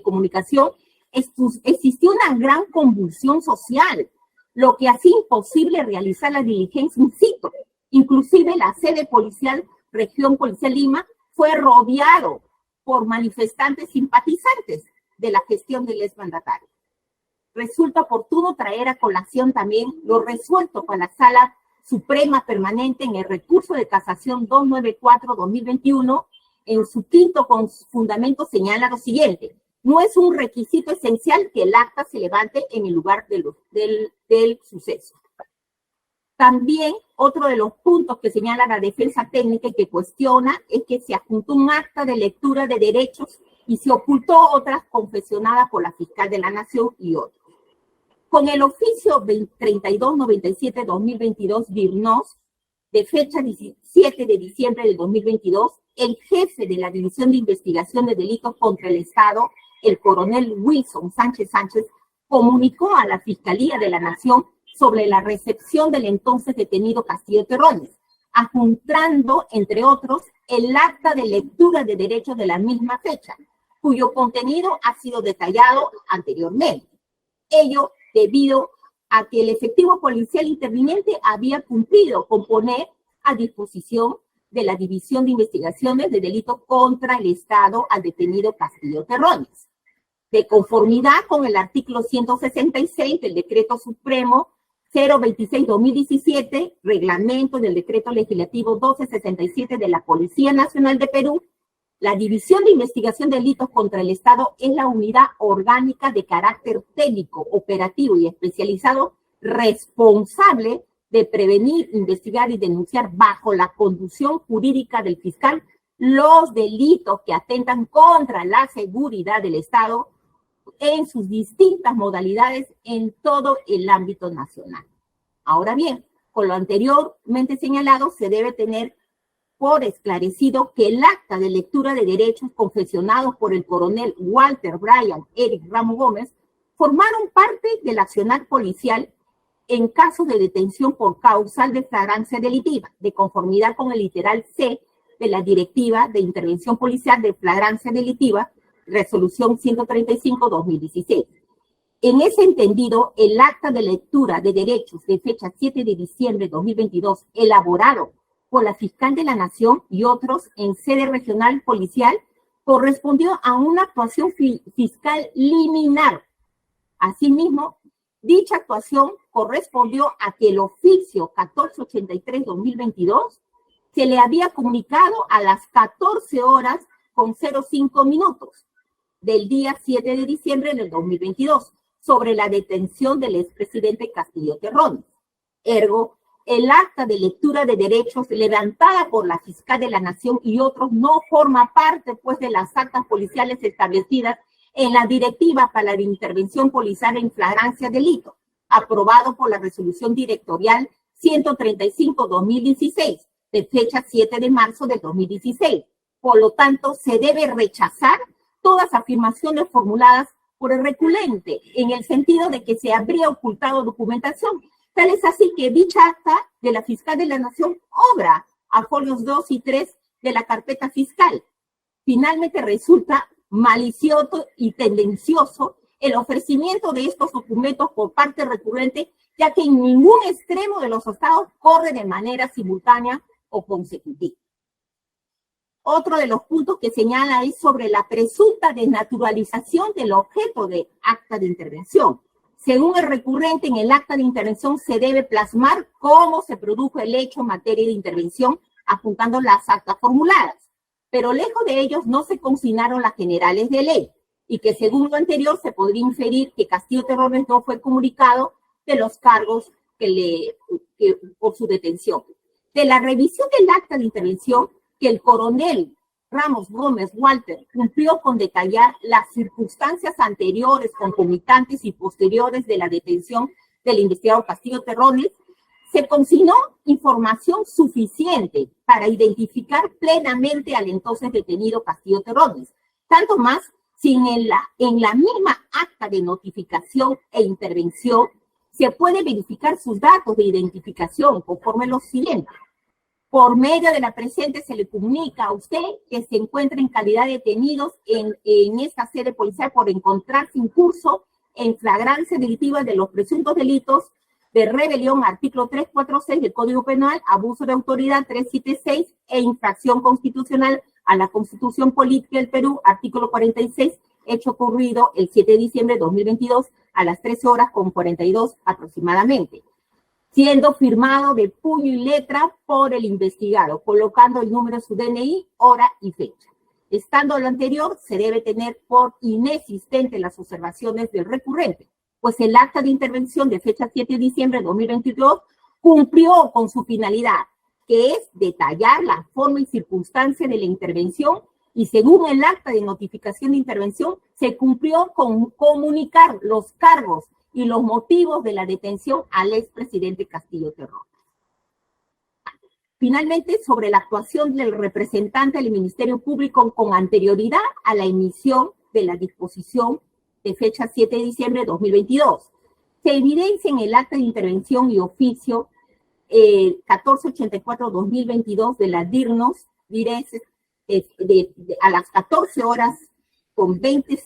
comunicación, existió una gran convulsión social, lo que hacía imposible realizar la diligencia in situ. Inclusive la sede policial, región policial Lima, fue rodeado por manifestantes simpatizantes de la gestión del exmandatario. resulta oportuno traer a colación también lo resuelto por la Sala Suprema Permanente en el recurso de casación 294-2021, en su quinto fundamento señala lo siguiente: no es un requisito esencial que el acta se levante en el lugar del suceso. También otro de los puntos que señala la defensa técnica y que cuestiona es que se adjuntó un acta de lectura de derechos y se ocultó otras confeccionadas por la fiscal de la Nación y otros. Con el oficio 3297-2022 DIRNOS, de fecha 17 de diciembre del 2022, el jefe de la División de Investigación de Delitos contra el Estado, el coronel Wilson Sánchez Sánchez, comunicó a la Fiscalía de la Nación sobre la recepción del entonces detenido Castillo Terrones, adjuntando, entre otros, el acta de lectura de derechos de la misma fecha, cuyo contenido ha sido detallado anteriormente. Ello debido a que el efectivo policial interviniente había cumplido con poner a disposición de la División de Investigaciones de Delitos contra el Estado al detenido Castillo Terrones. De conformidad con el artículo 166 del Decreto Supremo 026-2017, reglamento del Decreto Legislativo 1267 de la Policía Nacional de Perú, la División de Investigación de Delitos contra el Estado es la unidad orgánica de carácter técnico, operativo y especializado responsable de prevenir, investigar y denunciar bajo la conducción jurídica del fiscal los delitos que atentan contra la seguridad del Estado en sus distintas modalidades en todo el ámbito nacional. Ahora bien, con lo anteriormente señalado, se debe tener por esclarecido que el acta de lectura de derechos confeccionados por el coronel Walter Brian Eric Ramos Gómez formaron parte del accionar policial en caso de detención por causal de flagrancia delictiva, de conformidad con el literal C de la Directiva de Intervención Policial de Flagrancia Delictiva, Resolución 135-2016. En ese entendido, el acta de lectura de derechos de fecha 7 de diciembre de 2022, elaborado por la Fiscal de la Nación y otros en sede regional policial, correspondió a una actuación fiscal liminar. Asimismo, dicha actuación correspondió a que el oficio 1483-2022 se le había comunicado a las 14 horas con 05 minutos del día 7 de diciembre del 2022 sobre la detención del expresidente Castillo Terrones. Ergo, el acta de lectura de derechos levantada por la Fiscal de la Nación y otros no forma parte, pues, de las actas policiales establecidas en la Directiva para la Intervención Policial en Flagrancia Delito, aprobado por la Resolución Directorial 135-2016, de fecha 7 de marzo de 2016. Por lo tanto, se debe rechazar todas afirmaciones formuladas por el reculente, en el sentido de que se habría ocultado documentación. Tal es así que dicha acta de la Fiscal de la Nación obra a folios 2 y 3 de la carpeta fiscal. Finalmente resulta malicioso y tendencioso el ofrecimiento de estos documentos por parte recurrente, ya que en ningún extremo de los estados corre de manera simultánea o consecutiva. Otro de los puntos que señala es sobre la presunta desnaturalización del objeto de acta de intervención. Según el recurrente, en el acta de intervención se debe plasmar cómo se produjo el hecho en materia de intervención, adjuntando las actas formuladas. Pero lejos de ellos no se consignaron las generales de ley, y que según lo anterior se podría inferir que Castillo Terrones no fue comunicado de los cargos por su detención. De la revisión del acta de intervención, que el coronel Ramos Gómez Walter cumplió con detallar las circunstancias anteriores, concomitantes y posteriores de la detención del investigador Castillo Terrones, se consignó información suficiente para identificar plenamente al entonces detenido Castillo Terrones, tanto más si en la misma acta de notificación e intervención se puede verificar sus datos de identificación conforme lo siguiente. Por medio de la presente se le comunica a usted que se encuentra en calidad de detenidos en esta sede policial por encontrarse en curso en flagrancia delictiva de los presuntos delitos de rebelión, artículo 346 del Código Penal, abuso de autoridad 376 e infracción constitucional a la Constitución Política del Perú, artículo 46, hecho ocurrido el 7 de diciembre de 2022 a las 13:42 aproximadamente, siendo firmado de puño y letra por el investigado, colocando el número de su DNI, hora y fecha. Estando lo anterior, se debe tener por inexistente las observaciones del recurrente, pues el acta de intervención de fecha 7 de diciembre de 2022 cumplió con su finalidad, que es detallar la forma y circunstancia de la intervención, y según el acta de notificación de intervención, se cumplió con comunicar los cargos y los motivos de la detención al expresidente Castillo Terrones. Finalmente, sobre la actuación del representante del Ministerio Público con anterioridad a la emisión de la disposición de fecha 7 de diciembre de 2022. Se evidencia en el acta de intervención y oficio 1484-2022 de la DIRNOS, a las 14:20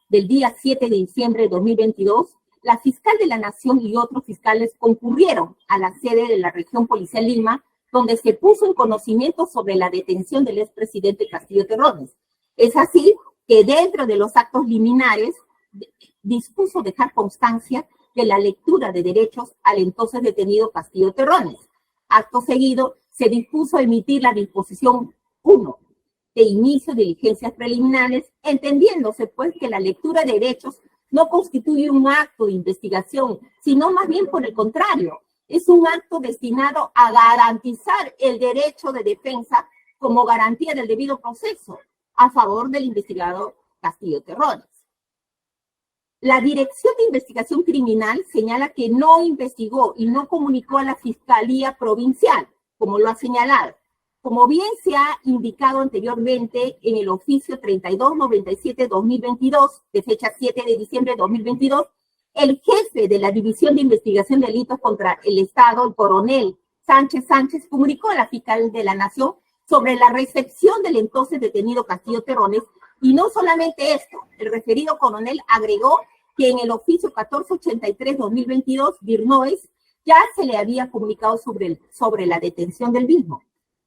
del día 7 de diciembre de 2022, la fiscal de la Nación y otros fiscales concurrieron a la sede de la región policial Lima, donde se puso en conocimiento sobre la detención del expresidente Castillo Terrones. Es así que dentro de los actos liminares dispuso dejar constancia de la lectura de derechos al entonces detenido Castillo Terrones. Acto seguido, se dispuso a emitir la disposición 1 de inicio de diligencias preliminares, entendiéndose pues que la lectura de derechos no constituye un acto de investigación, sino más bien por el contrario, es un acto destinado a garantizar el derecho de defensa como garantía del debido proceso a favor del investigado Castillo Terrones. La Dirección de Investigación Criminal señala que no investigó y no comunicó a la Fiscalía Provincial, como lo ha señalado. Como bien se ha indicado anteriormente en el oficio 3297-2022, de fecha 7 de diciembre de 2022, el jefe de la División de Investigación de Delitos contra el Estado, el coronel Sánchez, comunicó a la fiscal de la Nación sobre la recepción del entonces detenido Castillo Terrones, y no solamente esto, el referido coronel agregó que en el oficio 1483-2022, DIRNOES, ya se le había comunicado sobre la detención del mismo.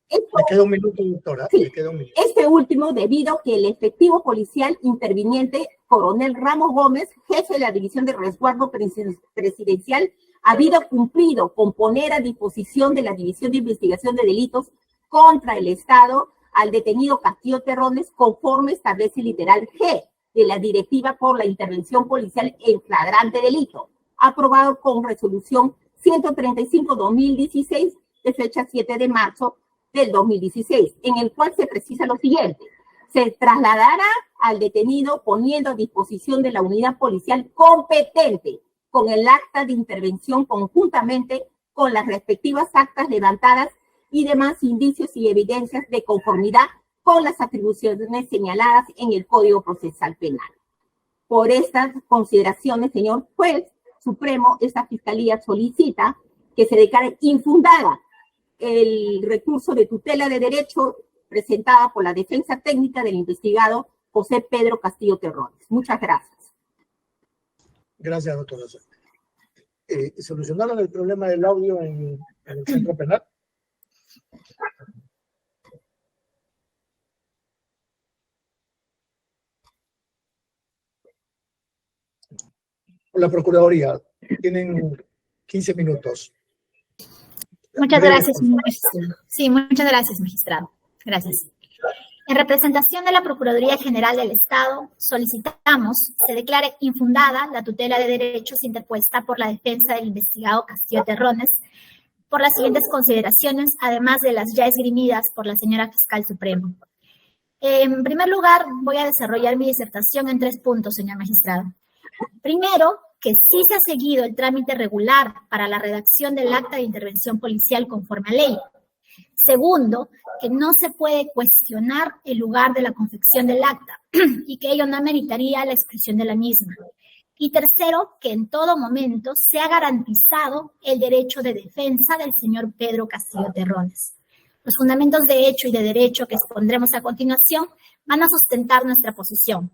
Me queda un minuto, doctora. Sí, me queda un minuto. Este último debido a que el efectivo policial interviniente, coronel Ramos Gómez, jefe de la División de Resguardo Presidencial, había cumplido con poner a disposición de la División de Investigación de Delitos contra el Estado al detenido Castillo Terrones, conforme establece el literal G de la Directiva por la Intervención Policial en Flagrante Delito, aprobado con resolución 135-2016 de fecha 7 de marzo del 2016, en el cual se precisa lo siguiente: se trasladará al detenido poniendo a disposición de la unidad policial competente con el acta de intervención conjuntamente con las respectivas actas levantadas y demás indicios y evidencias de conformidad con las atribuciones señaladas en el Código Procesal Penal. Por estas consideraciones, señor juez supremo, esta fiscalía solicita que se declare infundada el recurso de tutela de derecho presentada por la defensa técnica del investigado José Pedro Castillo Terrones. Muchas gracias. Gracias, doctora. ¿Solucionaron el problema del audio en el centro penal? La Procuraduría, tienen 15 minutos. Muchas gracias, señor magistrado. Sí, muchas gracias, magistrado. Gracias. En representación de la Procuraduría General del Estado, solicitamos se declare infundada la tutela de derechos interpuesta por la defensa del investigado Castillo Terrones por las siguientes consideraciones, además de las ya esgrimidas por la señora Fiscal Supremo. En primer lugar, voy a desarrollar mi disertación en 3 puntos, señor magistrado. Primero, que sí se ha seguido el trámite regular para la redacción del acta de intervención policial conforme a ley. Segundo, que no se puede cuestionar el lugar de la confección del acta y que ello no ameritaría la exclusión de la misma. Y tercero, que en todo momento se ha garantizado el derecho de defensa del señor Pedro Castillo Terrones. Los fundamentos de hecho y de derecho que expondremos a continuación van a sustentar nuestra posición.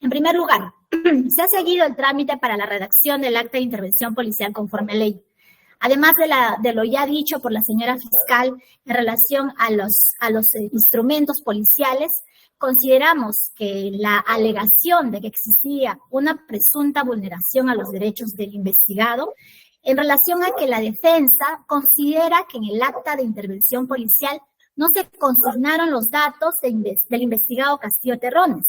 En primer lugar, se ha seguido el trámite para la redacción del acta de intervención policial conforme a ley. Además de lo ya dicho por la señora fiscal en relación a los instrumentos policiales, consideramos que la alegación de que existía una presunta vulneración a los derechos del investigado en relación a que la defensa considera que en el acta de intervención policial no se consignaron los datos del investigado Castillo Terrones,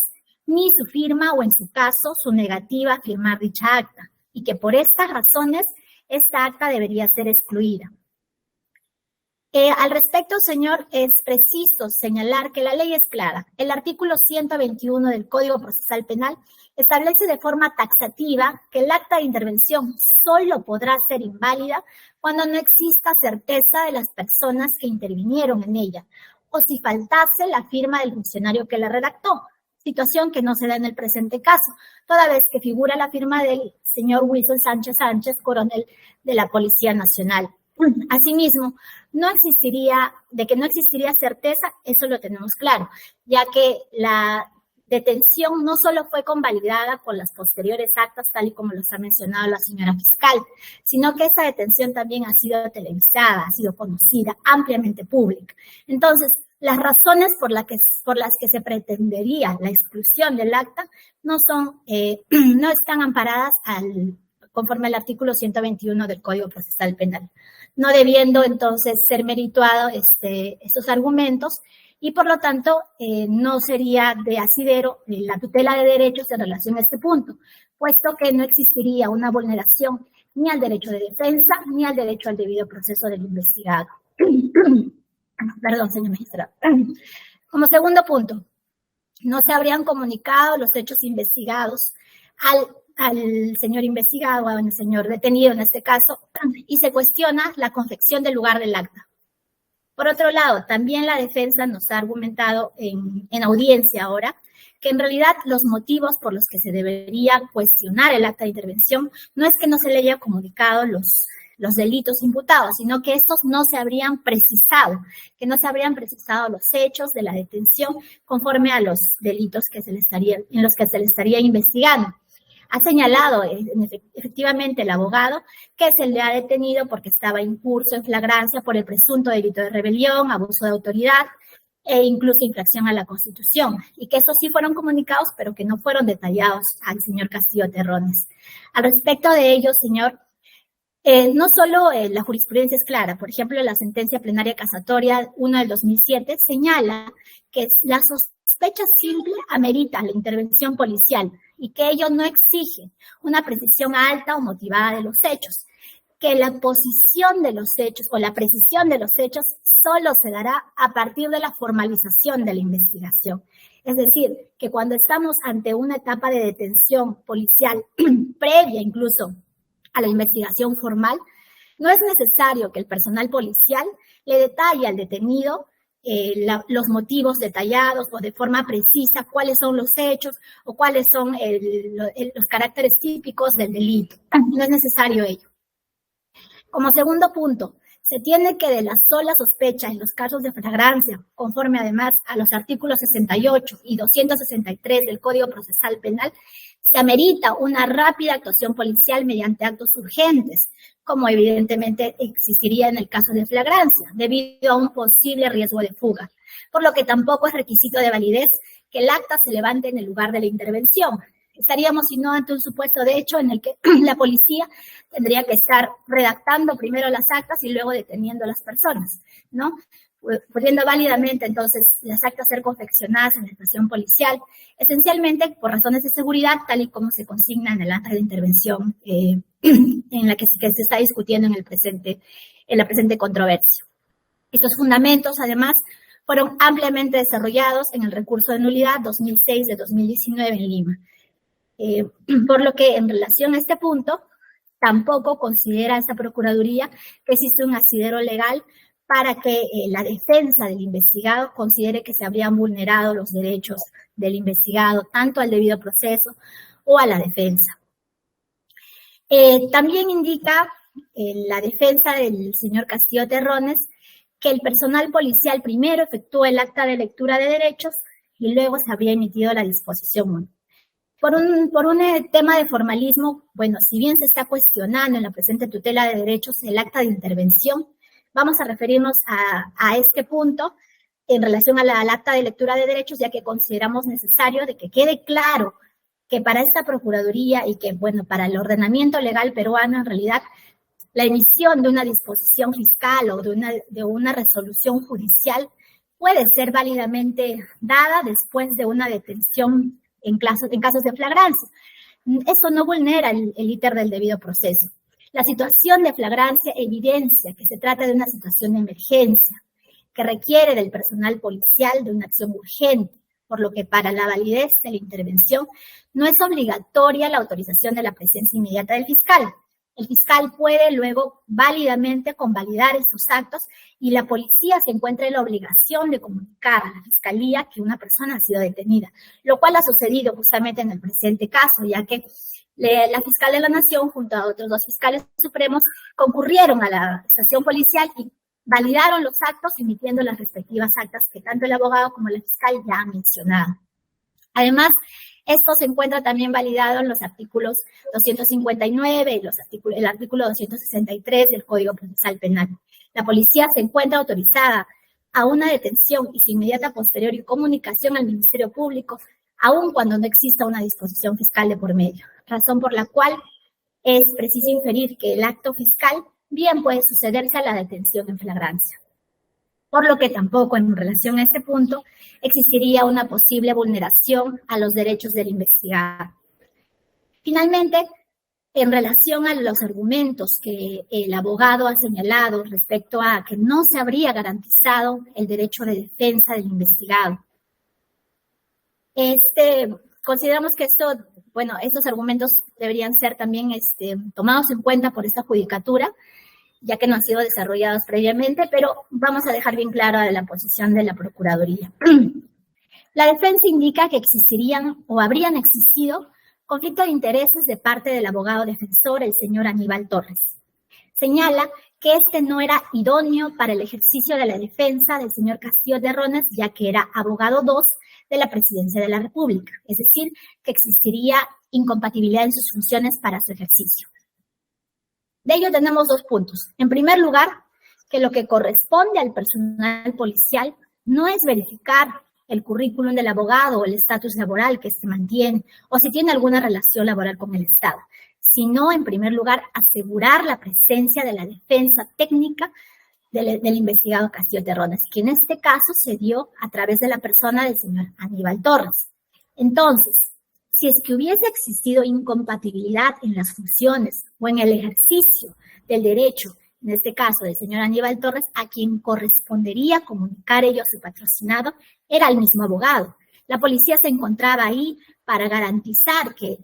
ni su firma o en su caso su negativa a firmar dicha acta, y que por estas razones esta acta debería ser excluida. Al respecto, señor, es preciso señalar que la ley es clara. El artículo 121 del Código Procesal Penal establece de forma taxativa que el acta de intervención solo podrá ser inválida cuando no exista certeza de las personas que intervinieron en ella o si faltase la firma del funcionario que la redactó, situación que no se da en el presente caso, toda vez que figura la firma del señor Wilson Sánchez Sánchez, coronel de la Policía Nacional. Asimismo, de que no existiría certeza, eso lo tenemos claro, ya que la detención no solo fue convalidada con las posteriores actas, tal y como los ha mencionado la señora fiscal, sino que esta detención también ha sido televisada, ha sido conocida, ampliamente pública. Entonces, las razones por las que se pretendería la exclusión del acta no están amparadas conforme al artículo 121 del Código Procesal Penal, no debiendo entonces ser merituados estos argumentos y por lo tanto no sería de asidero la tutela de derechos en relación a este punto, puesto que no existiría una vulneración ni al derecho de defensa ni al derecho al debido proceso del investigado. Perdón, señor magistrado. Como segundo punto, no se habrían comunicado los hechos investigados al señor investigado, al señor detenido en este caso, y se cuestiona la confección del lugar del acta. Por otro lado, también la defensa nos ha argumentado en audiencia ahora que en realidad los motivos por los que se debería cuestionar el acta de intervención no es que no se le haya comunicado los delitos imputados, sino que estos no se habrían precisado, los hechos de la detención conforme a los delitos en los que se le estaría investigando. Ha señalado efectivamente el abogado que se le ha detenido porque estaba incurso en flagrancia por el presunto delito de rebelión, abuso de autoridad e incluso infracción a la Constitución, y que estos sí fueron comunicados, pero que no fueron detallados al señor Castillo Terrones. Al respecto de ello, señor, no solo la jurisprudencia es clara, por ejemplo, la sentencia plenaria casatoria 1 del 2007 señala que la sospecha simple amerita la intervención policial y que ello no exige una precisión alta o motivada de los hechos, que la posición de los hechos o la precisión de los hechos solo se dará a partir de la formalización de la investigación. Es decir, que cuando estamos ante una etapa de detención policial previa incluso a la investigación formal, no es necesario que el personal policial le detalle al detenido los motivos detallados o de forma precisa cuáles son los hechos o cuáles son los caracteres típicos del delito. No es necesario ello. Como segundo punto, se tiene que de la sola sospecha en los casos de flagrancia, conforme además a los artículos 68 y 263 del Código Procesal Penal, se amerita una rápida actuación policial mediante actos urgentes, como evidentemente existiría en el caso de flagrancia, debido a un posible riesgo de fuga, por lo que tampoco es requisito de validez que el acta se levante en el lugar de la intervención. Estaríamos, si no, ante un supuesto de hecho en el que la policía tendría que estar redactando primero las actas y luego deteniendo a las personas, ¿no? Pudiendo válidamente entonces las actas ser confeccionadas en la estación policial, esencialmente por razones de seguridad, tal y como se consigna en el acta de intervención en la que se está discutiendo en la presente controversia. Estos fundamentos, además, fueron ampliamente desarrollados en el recurso de nulidad 2006 de 2019 en Lima. Por lo que en relación a este punto, tampoco considera esa Procuraduría que existe un asidero legal para que la defensa del investigado considere que se habrían vulnerado los derechos del investigado, tanto al debido proceso o a la defensa. También indica la defensa del señor Castillo Terrones que el personal policial primero efectuó el acta de lectura de derechos y luego se habría emitido la disposición 1. Por un tema de formalismo, bueno, si bien se está cuestionando en la presente tutela de derechos el acta de intervención, vamos a referirnos a este punto en relación al acta de lectura de derechos, ya que consideramos necesario de que quede claro que para esta Procuraduría y que, bueno, para el ordenamiento legal peruano, en realidad, la emisión de una disposición fiscal o de una resolución judicial puede ser válidamente dada después de una detención en casos de flagrancia. Eso no vulnera el íter del debido proceso. La situación de flagrancia evidencia que se trata de una situación de emergencia, que requiere del personal policial de una acción urgente, por lo que para la validez de la intervención no es obligatoria la autorización de la presencia inmediata del fiscal. El fiscal puede luego válidamente convalidar estos actos y la policía se encuentra en la obligación de comunicar a la fiscalía que una persona ha sido detenida, lo cual ha sucedido justamente en el presente caso, ya que la fiscal de la Nación junto a otros 2 fiscales supremos concurrieron a la estación policial y validaron los actos emitiendo las respectivas actas que tanto el abogado como la fiscal ya han mencionado. Además, esto se encuentra también validado en los artículos 259 y el artículo 263 del Código Procesal Penal. La policía se encuentra autorizada a una detención y su inmediata posterior y comunicación al Ministerio Público, aun cuando no exista una disposición fiscal de por medio, razón por la cual es preciso inferir que el acto fiscal bien puede sucederse a la detención en flagrancia. Por lo que tampoco en relación a este punto existiría una posible vulneración a los derechos del investigado. Finalmente, en relación a los argumentos que el abogado ha señalado respecto a que no se habría garantizado el derecho de defensa del investigado, consideramos que estos argumentos deberían ser también tomados en cuenta por esta judicatura, ya que no han sido desarrollados previamente, pero vamos a dejar bien clara la posición de la Procuraduría. La defensa indica que existirían o habrían existido conflictos de intereses de parte del abogado defensor, el señor Aníbal Torres. Señala que no era idóneo para el ejercicio de la defensa del señor Castillo Terrones, ya que era abogado 2 de la Presidencia de la República, es decir, que existiría incompatibilidad en sus funciones para su ejercicio. De ello tenemos 2 puntos. En primer lugar, que lo que corresponde al personal policial no es verificar el currículum del abogado o el estatus laboral que se mantiene o si tiene alguna relación laboral con el Estado, sino, en primer lugar, asegurar la presencia de la defensa técnica del investigado Castillo Terrones, que en este caso se dio a través de la persona del señor Aníbal Torres. Entonces, si es que hubiese existido incompatibilidad en las funciones o en el ejercicio del derecho, en este caso del señor Aníbal Torres, a quien correspondería comunicar ello a su patrocinado, era el mismo abogado. La policía se encontraba ahí para garantizar que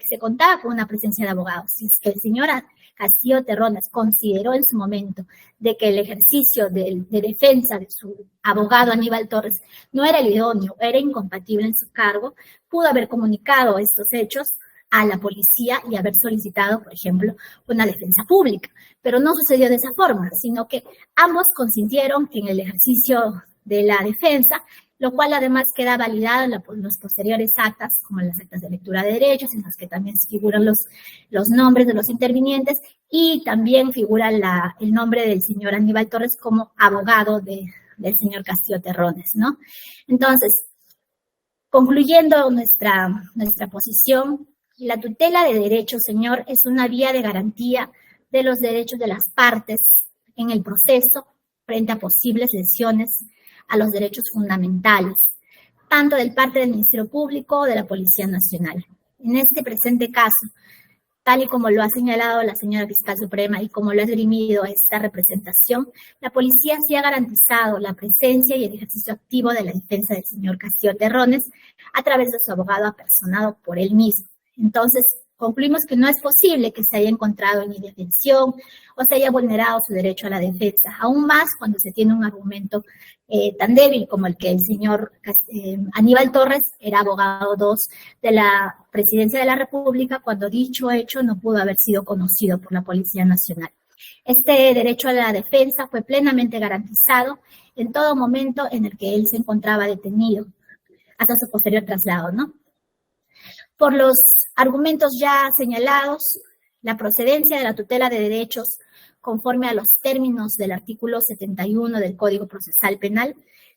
se contaba con una presencia de abogados. Si es que el señor Castillo Terrones consideró en su momento de que el ejercicio de defensa de su abogado Aníbal Torres no era el idóneo, era incompatible en su cargo, pudo haber comunicado estos hechos a la policía y haber solicitado, por ejemplo, una defensa pública. Pero no sucedió de esa forma, sino que ambos consintieron en el ejercicio de la defensa, lo cual además queda validado en los posteriores actas, como en las actas de lectura de derechos, en las que también figuran los nombres de los intervinientes y también figura el nombre del señor Aníbal Torres como abogado del señor Castillo Terrones, ¿no? Entonces, concluyendo nuestra posición, la tutela de derechos, señor, es una vía de garantía de los derechos de las partes en el proceso frente a posibles lesiones a los derechos fundamentales, tanto del parte del Ministerio Público o de la Policía Nacional. En este presente caso, tal y como lo ha señalado la señora Fiscal Suprema y como lo ha esgrimido esta representación, la policía sí ha garantizado la presencia y el ejercicio activo de la defensa del señor Castillo Terrones a través de su abogado apersonado por él mismo. Entonces, concluimos que no es posible que se haya encontrado en indefensión o se haya vulnerado su derecho a la defensa, aún más cuando se tiene un argumento tan débil como el que el señor Aníbal Torres era abogado 2 de la Presidencia de la República, cuando dicho hecho no pudo haber sido conocido por la Policía Nacional. Este derecho a la defensa fue plenamente garantizado en todo momento en el que él se encontraba detenido, hasta su posterior traslado, ¿no? Por los argumentos ya señalados, la procedencia de la tutela de derechos conforme a los términos del artículo 71 del Código Procesal Penal,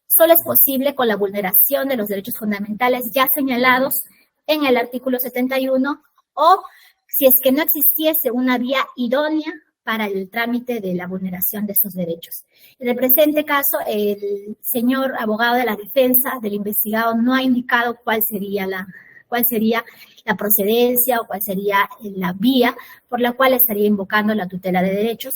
solo es posible con la vulneración de los derechos fundamentales ya señalados en el artículo 71 o si es que no existiese una vía idónea para el trámite de la vulneración de estos derechos. En el presente caso, el señor abogado de la defensa del investigado no ha indicado cuál sería la procedencia o cuál sería la vía por la cual estaría invocando la tutela de derechos,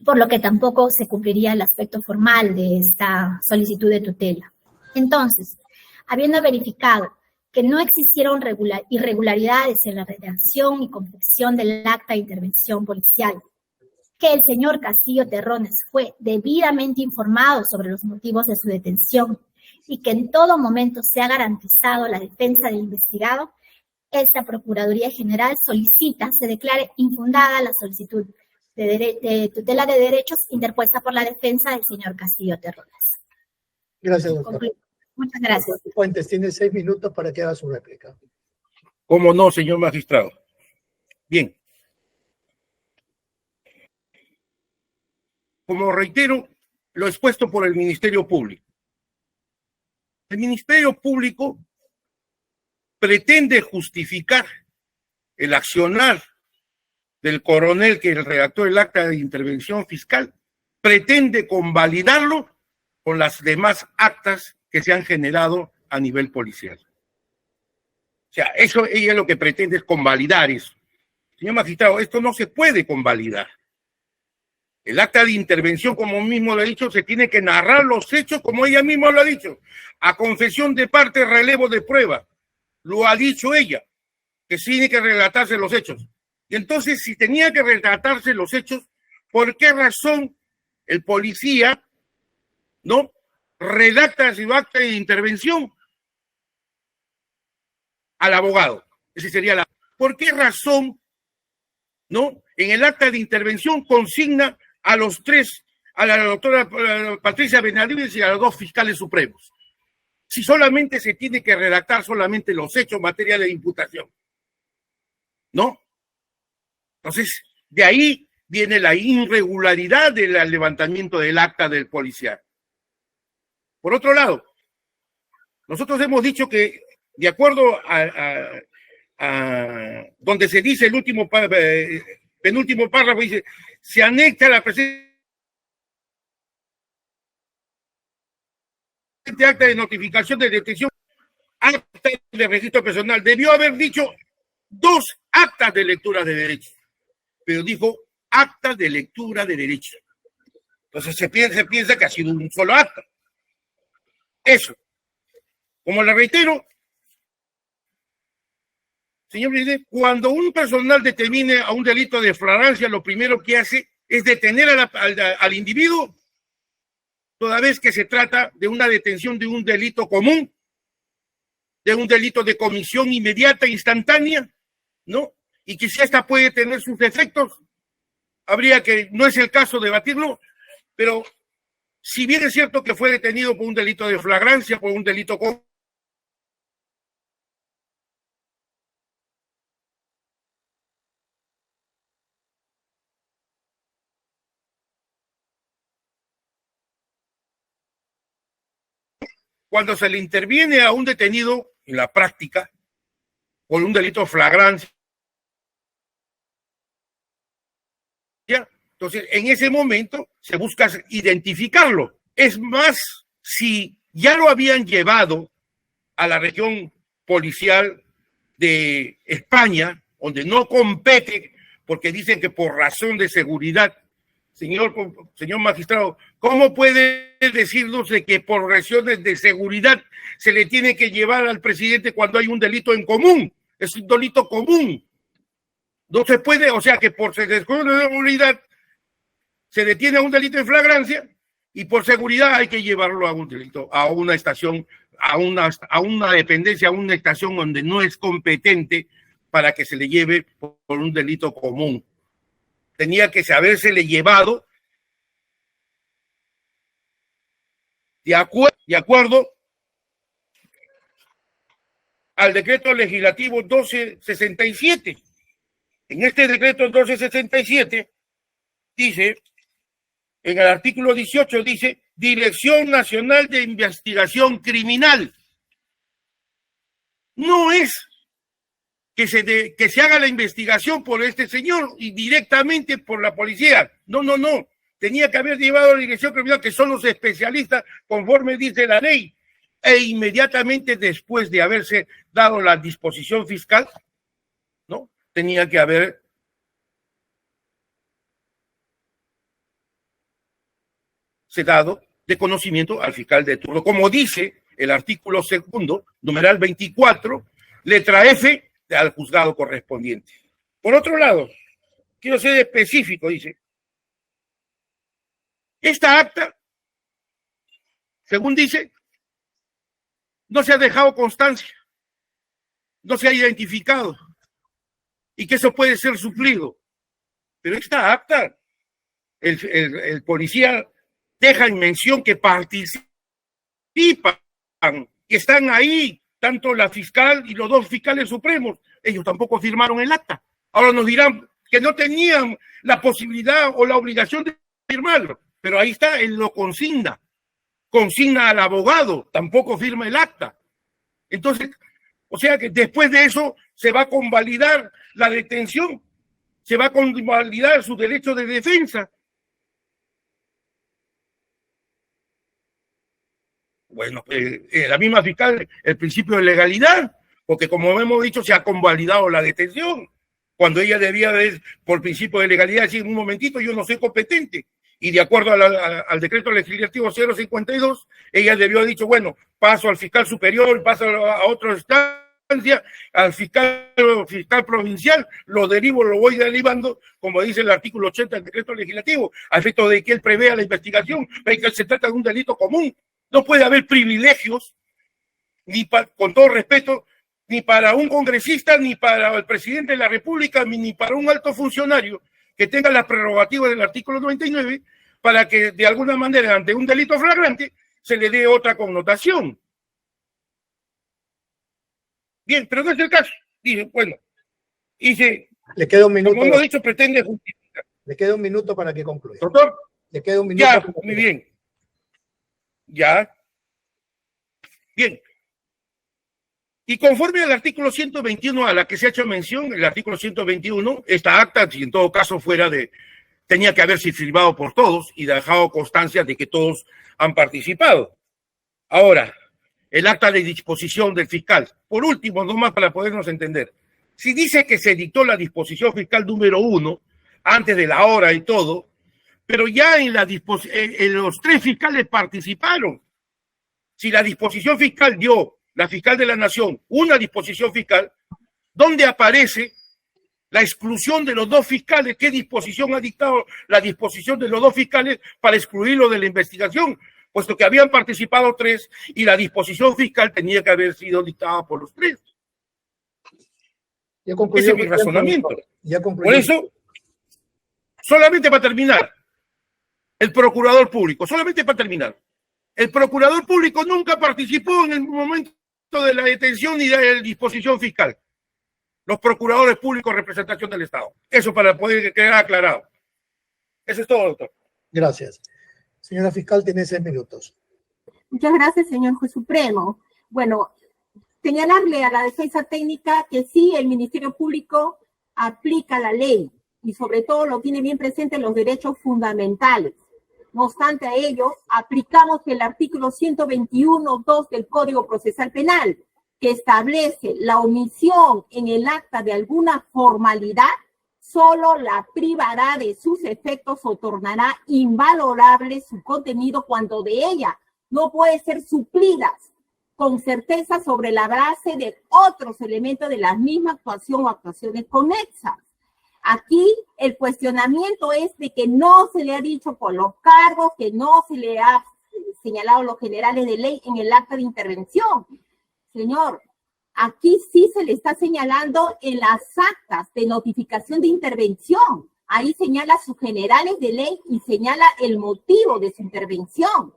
por lo que tampoco se cumpliría el aspecto formal de esta solicitud de tutela. Entonces, habiendo verificado que no existieron irregularidades en la redacción y confección del acta de intervención policial, que el señor Castillo Terrones fue debidamente informado sobre los motivos de su detención y que en todo momento se ha garantizado la defensa del investigado, esta Procuraduría General solicita se declare infundada la solicitud de tutela de derechos interpuesta por la defensa del señor Castillo Terrones. Gracias, doctor. Muchas gracias. Fuentes, tiene 6 minutos para que haga su réplica. ¿Cómo no, señor magistrado? Bien. Como reitero, lo expuesto por el Ministerio Público. El Ministerio Público pretende justificar el accionar del coronel que redactó el acta de intervención fiscal, pretende convalidarlo con las demás actas que se han generado a nivel policial. O sea, eso ella lo que pretende es convalidar eso. Señor magistrado, esto no se puede convalidar. El acta de intervención, como mismo lo ha dicho, se tiene que narrar los hechos como ella misma lo ha dicho. A confesión de parte, relevo de prueba. Lo ha dicho ella, que tiene que relatarse los hechos. Y entonces, si tenía que relatarse los hechos, ¿por qué razón el policía no redacta su acta de intervención al abogado? Ese sería la. ¿Por qué razón no en el acta de intervención consigna a los tres, a la doctora Patricia Benavides y a los dos fiscales supremos? Si solamente se tiene que redactar solamente los hechos materiales de imputación, ¿no? Entonces, de ahí viene la irregularidad del levantamiento del acta del policial. Por otro lado, nosotros hemos dicho que, de acuerdo a donde se dice el último penúltimo párrafo, dice, se anexa la presente acta de notificación de detención, acta de registro personal. Debió haber dicho 2 actas de lectura de derechos, pero dijo acta de lectura de derechos. Entonces se piensa que ha sido un solo acta. Eso. Como le reitero, señor presidente, cuando un personal determine a un delito de flagrancia, lo primero que hace es detener al individuo, toda vez que se trata de una detención de un delito común, de un delito de comisión inmediata, instantánea, ¿no? Y que si esta puede tener sus efectos, habría que, no es el caso debatirlo, pero si bien es cierto que fue detenido por un delito de flagrancia, por un delito común, cuando se le interviene a un detenido en la práctica por un delito de flagrancia, entonces en ese momento se busca identificarlo. Es más, si ya lo habían llevado a la región policial de España, donde no compete, porque dicen que por razón de seguridad. Señor magistrado, ¿cómo puede decirnos de que por razones de seguridad se le tiene que llevar al presidente cuando hay un delito en común? Es un delito común. No se puede, o sea que por seguridad se detiene a un delito de flagrancia y por seguridad hay que llevarlo a un delito, a una estación, a una dependencia, a una estación donde no es competente para que se le lleve por un delito común. Tenía que habérsele llevado de acuerdo al decreto legislativo 1267. En este decreto 1267 dice, en el artículo 18 dice, Dirección Nacional de Investigación Criminal. No es que se haga la investigación por este señor y directamente por la policía. No. Tenía que haber llevado a la Dirección Criminal, que son los especialistas, conforme dice la ley. E inmediatamente después de haberse dado la disposición fiscal, ¿no? Tenía que haber dado de conocimiento al fiscal de turno, como dice el artículo 2, numeral 24, letra F, al juzgado correspondiente. Por otro lado, quiero ser específico, dice, esta acta, según dice, no se ha dejado constancia, no se ha identificado, y que eso puede ser suplido. Pero esta acta, el policía deja en mención que participan, que están ahí, tanto la fiscal y los dos fiscales supremos. Ellos tampoco firmaron el acta. Ahora nos dirán que no tenían la posibilidad o la obligación de firmarlo, pero ahí está, él lo consigna al abogado, tampoco firma el acta. Entonces, o sea que después de eso se va a convalidar la detención, se va a convalidar su derecho de defensa. Bueno, la misma fiscal, el principio de legalidad, porque como hemos dicho, se ha convalidado la detención, cuando ella debía, por principio de legalidad, decir, un momentito, yo no soy competente. Y de acuerdo al decreto legislativo 052, ella debió haber dicho, bueno, paso al fiscal superior, paso a otra instancia, al fiscal provincial, lo voy derivando, como dice el artículo 80 del decreto legislativo, a efecto de que él prevea la investigación, de que se trata de un delito común. No puede haber privilegios, con todo respeto, ni para un congresista, ni para el presidente de la República, ni para un alto funcionario que tenga las prerrogativas del artículo 99 para que de alguna manera ante un delito flagrante se le dé otra connotación. Bien, pero no es el caso. Dice, bueno, dice, le queda un minuto. Como hemos dicho, pretende justificar. Le queda un minuto para que concluya. Doctor, le queda un minuto. Ya, muy bien. Ya. Bien. Y conforme al artículo 121 a la que se ha hecho mención, el artículo 121, esta acta, si en todo caso tenía que haberse firmado por todos y dejado constancia de que todos han participado. Ahora, el acta de disposición del fiscal. Por último, nomás para podernos entender. Si dice que se dictó la disposición fiscal número 1, antes de la hora y todo, pero ya en los 3 fiscales participaron. Si la disposición fiscal dio, la fiscal de la Nación, una disposición fiscal, ¿dónde aparece la exclusión de los 2 fiscales? ¿Qué disposición ha dictado la disposición de los 2 fiscales para excluirlo de la investigación? Puesto que habían participado 3 y la disposición fiscal tenía que haber sido dictada por los 3. Ese es mi razonamiento. Por eso, solamente para terminar, el procurador público, el procurador público nunca participó en el momento de la detención ni de la disposición fiscal. Los procuradores públicos, representación del Estado. Eso para poder quedar aclarado. Eso es todo, doctor. Gracias. Señora fiscal, tiene 6 minutos. Muchas gracias, señor juez supremo. Bueno, señalarle a la defensa técnica que sí, el Ministerio Público aplica la ley y sobre todo lo tiene bien presente los derechos fundamentales. No obstante a ello, aplicamos el artículo 121.2 del Código Procesal Penal, que establece la omisión en el acta de alguna formalidad, solo la privará de sus efectos o tornará invalorable su contenido cuando de ella no puede ser suplida con certeza sobre la base de otros elementos de la misma actuación o actuaciones conexas. Aquí el cuestionamiento es de que no se le ha dicho por los cargos, que no se le ha señalado los generales de ley en el acta de intervención. Señor, aquí sí se le está señalando en las actas de notificación de intervención. Ahí señala sus generales de ley y señala el motivo de su intervención.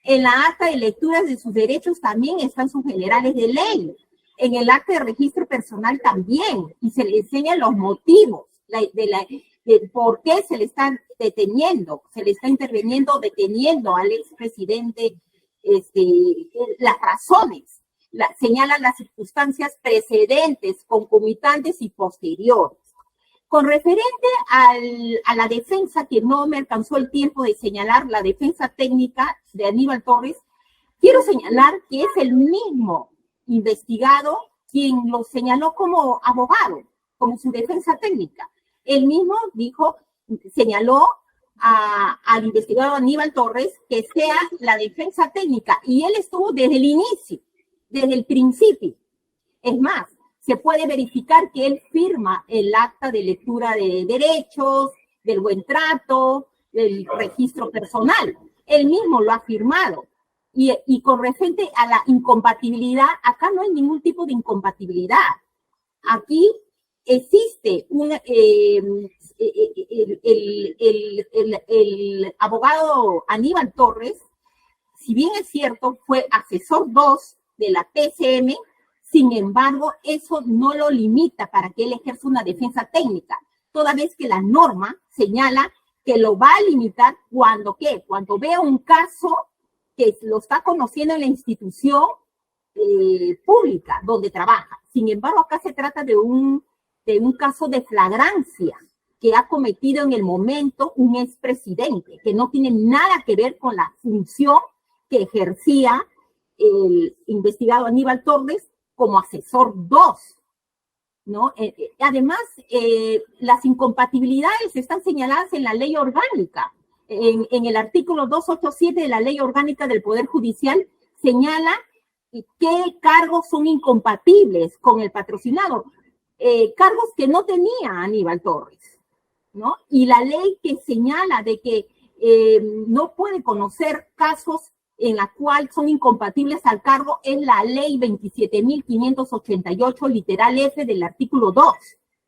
En la acta de lecturas de sus derechos también están sus generales de ley. En el acta de registro personal también. Y se le enseñan los motivos ¿Por qué se le está deteniendo? Se le está interviniendo, deteniendo al expresidente, las razones, señalan las circunstancias precedentes, concomitantes y posteriores. Con referente a la defensa, que no me alcanzó el tiempo de señalar, la defensa técnica de Aníbal Torres, quiero señalar que es el mismo investigado quien lo señaló como abogado, como su defensa técnica. Él mismo señaló al investigado Aníbal Torres que sea la defensa técnica, y él estuvo desde el inicio, desde el principio. Es más, se puede verificar que él firma el acta de lectura de derechos, del buen trato, del registro personal. Él mismo lo ha firmado. Y con referente a la incompatibilidad, acá no hay ningún tipo de incompatibilidad. Aquí existe el abogado Aníbal Torres, si bien es cierto, fue asesor 2 de la PCM. Sin embargo, eso no lo limita para que él ejerza una defensa técnica, toda vez que la norma señala que lo va a limitar cuando vea un caso que lo está conociendo en la institución pública donde trabaja. Sin embargo, acá se trata de un caso de flagrancia que ha cometido en el momento un expresidente, que no tiene nada que ver con la función que ejercía el investigado Aníbal Torres como asesor 2, ¿no? Además, las incompatibilidades están señaladas en la ley orgánica. En el artículo 287 de la ley orgánica del Poder Judicial señala qué cargos son incompatibles con el patrocinado, cargos que no tenía Aníbal Torres, ¿no? Y la ley que señala de que no puede conocer casos en la cual son incompatibles al cargo es la ley 27.588, literal F del artículo 2.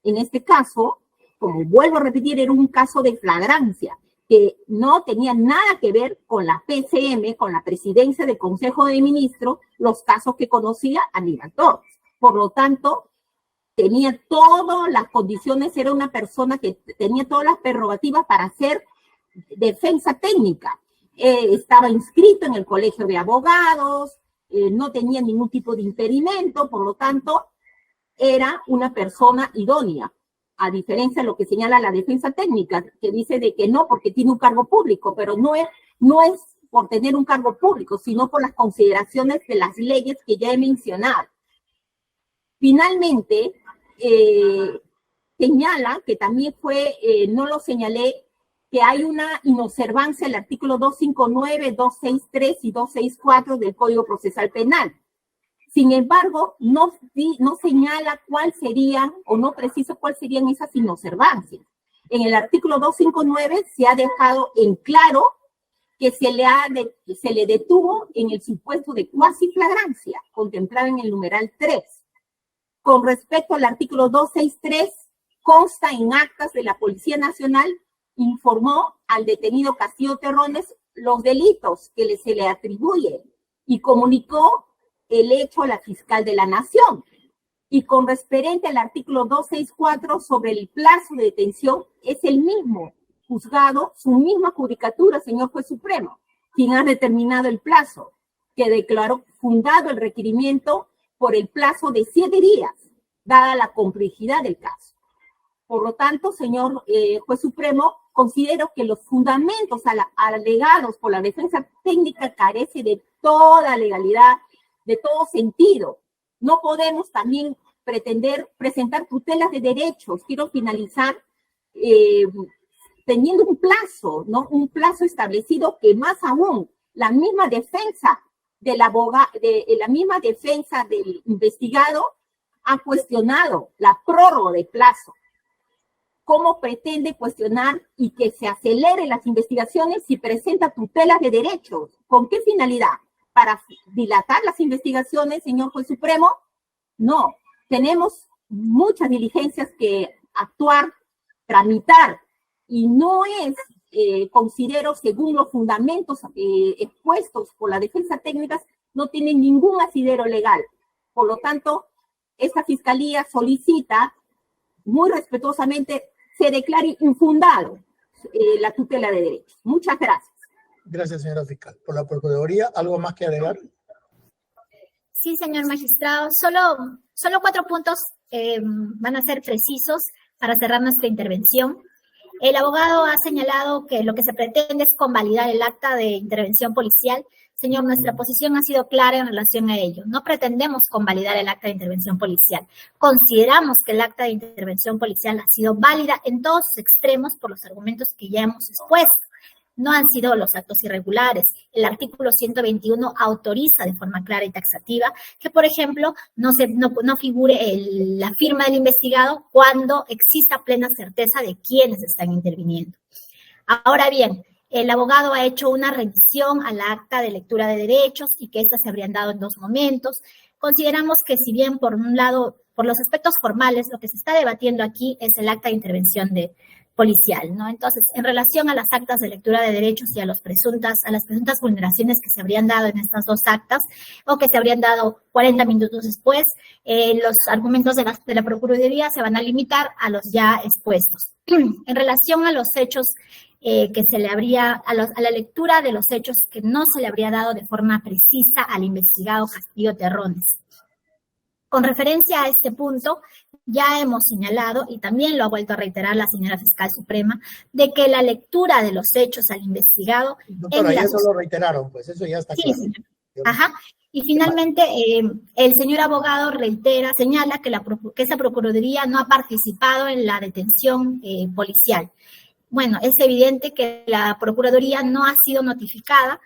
En este caso, como vuelvo a repetir, era un caso de flagrancia que no tenía nada que ver con la PCM, con la presidencia del Consejo de Ministros, los casos que conocía Aníbal Torres. Por lo tanto, tenía todas las condiciones, era una persona que tenía todas las prerrogativas para hacer defensa técnica. Estaba inscrito en el colegio de abogados, no tenía ningún tipo de impedimento, por lo tanto, era una persona idónea, a diferencia de lo que señala la defensa técnica, que dice de que no, porque tiene un cargo público, pero no es por tener un cargo público, sino por las consideraciones de las leyes que ya he mencionado. Finalmente, señala que también no lo señalé, que hay una inobservancia del artículo 259, 263 y 264 del Código Procesal Penal. Sin embargo, no señala cuál serían, o no precisa cuáles serían esas inobservancias. En el artículo 259 se ha dejado en claro que se le detuvo en el supuesto de cuasi flagrancia, contemplado en el numeral 3. Con respecto al artículo 263, consta en actas de la Policía Nacional, informó al detenido Castillo Terrones los delitos que se le atribuyen y comunicó el hecho a la fiscal de la Nación. Y con referente al artículo 264 sobre el plazo de detención, es el mismo juzgado, su misma judicatura, señor juez supremo, quien ha determinado el plazo, que declaró fundado el requerimiento por el plazo de 7 días, dada la complejidad del caso. Por lo tanto, señor juez supremo, considero que los fundamentos alegados por la defensa técnica carece de toda legalidad, de todo sentido. No podemos también pretender presentar tutelas de derechos. Quiero finalizar teniendo un plazo, ¿no? Un plazo establecido que más aún la misma defensa del investigado ha cuestionado la prórroga de plazo. ¿Cómo pretende cuestionar y que se aceleren las investigaciones si presenta tutelas de derechos? ¿Con qué finalidad? ¿Para dilatar las investigaciones, señor juez supremo? No, tenemos muchas diligencias que actuar, tramitar, y no es, considero, según los fundamentos expuestos por la defensa técnica, no tiene ningún asidero legal. Por lo tanto, esta fiscalía solicita muy respetuosamente se declare infundado la tutela de derechos. Muchas gracias. Gracias, señora fiscal. Por la Procuraduría, ¿algo más que agregar? Sí, señor magistrado. Solo 4 puntos van a ser precisos para cerrar nuestra intervención. El abogado ha señalado que lo que se pretende es convalidar el acta de intervención policial. Señor, nuestra posición ha sido clara en relación a ello. No pretendemos convalidar el acta de intervención policial. Consideramos que el acta de intervención policial ha sido válida en todos sus extremos por los argumentos que ya hemos expuesto. No han sido los actos irregulares. El artículo 121 autoriza de forma clara y taxativa que, por ejemplo, no figure la firma del investigado cuando exista plena certeza de quiénes están interviniendo. Ahora bien, el abogado ha hecho una revisión al acta de lectura de derechos y que éstas se habrían dado en 2 momentos. Consideramos que si bien por un lado, por los aspectos formales, lo que se está debatiendo aquí es el acta de intervención policial, ¿no? Entonces, en relación a las actas de lectura de derechos y a las presuntas vulneraciones que se habrían dado en estas 2 actas o que se habrían dado 40 minutos después, los argumentos de la Procuraduría se van a limitar a los ya expuestos. En relación a los hechos que se le habría, a la lectura de los hechos que no se le habría dado de forma precisa al investigado Castillo Terrones. Con referencia a este punto, ya hemos señalado, y también lo ha vuelto a reiterar la señora Fiscal Suprema, de que la lectura de los hechos al investigado... Doctora, ya eso lo reiteraron, pues eso ya está claro. Sí, señor. Ajá. Y finalmente, el señor abogado señala que esa Procuraduría no ha participado en la detención policial. Bueno, es evidente que la Procuraduría no ha sido notificada,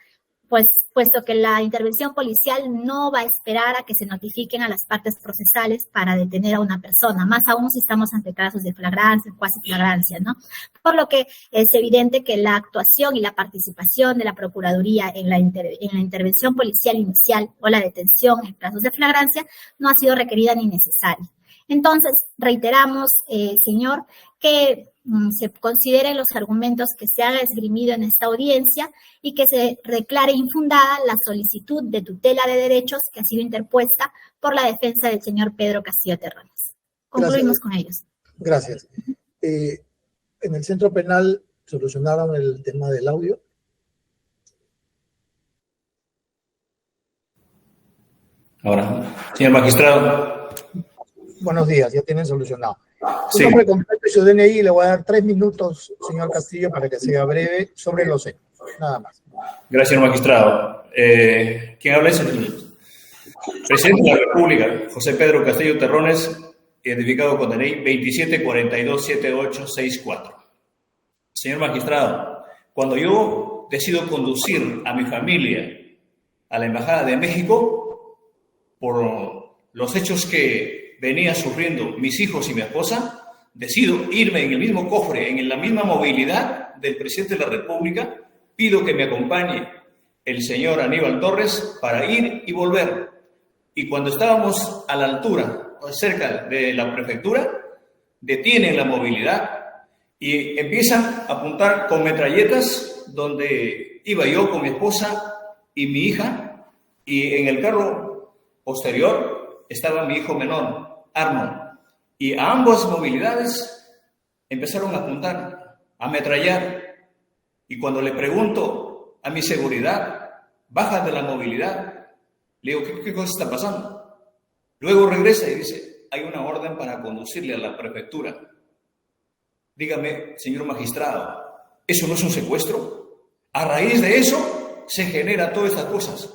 puesto que la intervención policial no va a esperar a que se notifiquen a las partes procesales para detener a una persona, más aún si estamos ante casos de flagrancia, cuasi flagrancia, ¿no? Por lo que es evidente que la actuación y la participación de la Procuraduría en la intervención policial inicial o la detención en casos de flagrancia no ha sido requerida ni necesaria. Entonces, reiteramos, señor, que se consideren los argumentos que se han esgrimido en esta audiencia y que se declare infundada la solicitud de tutela de derechos que ha sido interpuesta por la defensa del señor Pedro Castillo Terrones. Concluimos con ellos. Gracias. En el centro penal solucionaron el tema del audio. Ahora, señor magistrado. Buenos días, ya tienen solucionado. Su Sí. nombre completo y su DNI, le voy a dar 3 minutos, señor Castillo, para que sea breve sobre los hechos. Nada más. Gracias, señor magistrado. ¿Quién habla es el presidente de la República, José Pedro Castillo Terrones, identificado con DNI 27427864. Señor magistrado, cuando yo decido conducir a mi familia a la Embajada de México por los hechos que venía sufriendo mis hijos y mi esposa, decido irme en el mismo cofre, en la misma movilidad del presidente de la República, pido que me acompañe el señor Aníbal Torres para ir y volver. Y cuando estábamos a la altura, cerca de la prefectura, detienen la movilidad y empiezan a apuntar con metralletas donde iba yo con mi esposa y mi hija, y en el carro posterior estaba mi hijo menor, Arnold, y a ambas movilidades empezaron a apuntar, a ametrallar, y cuando le pregunto a mi seguridad, baja de la movilidad, le digo, ¿qué cosa está pasando? Luego regresa y dice, hay una orden para conducirle a la prefectura. Dígame, señor magistrado, ¿eso no es un secuestro? A raíz de eso se generan todas estas cosas.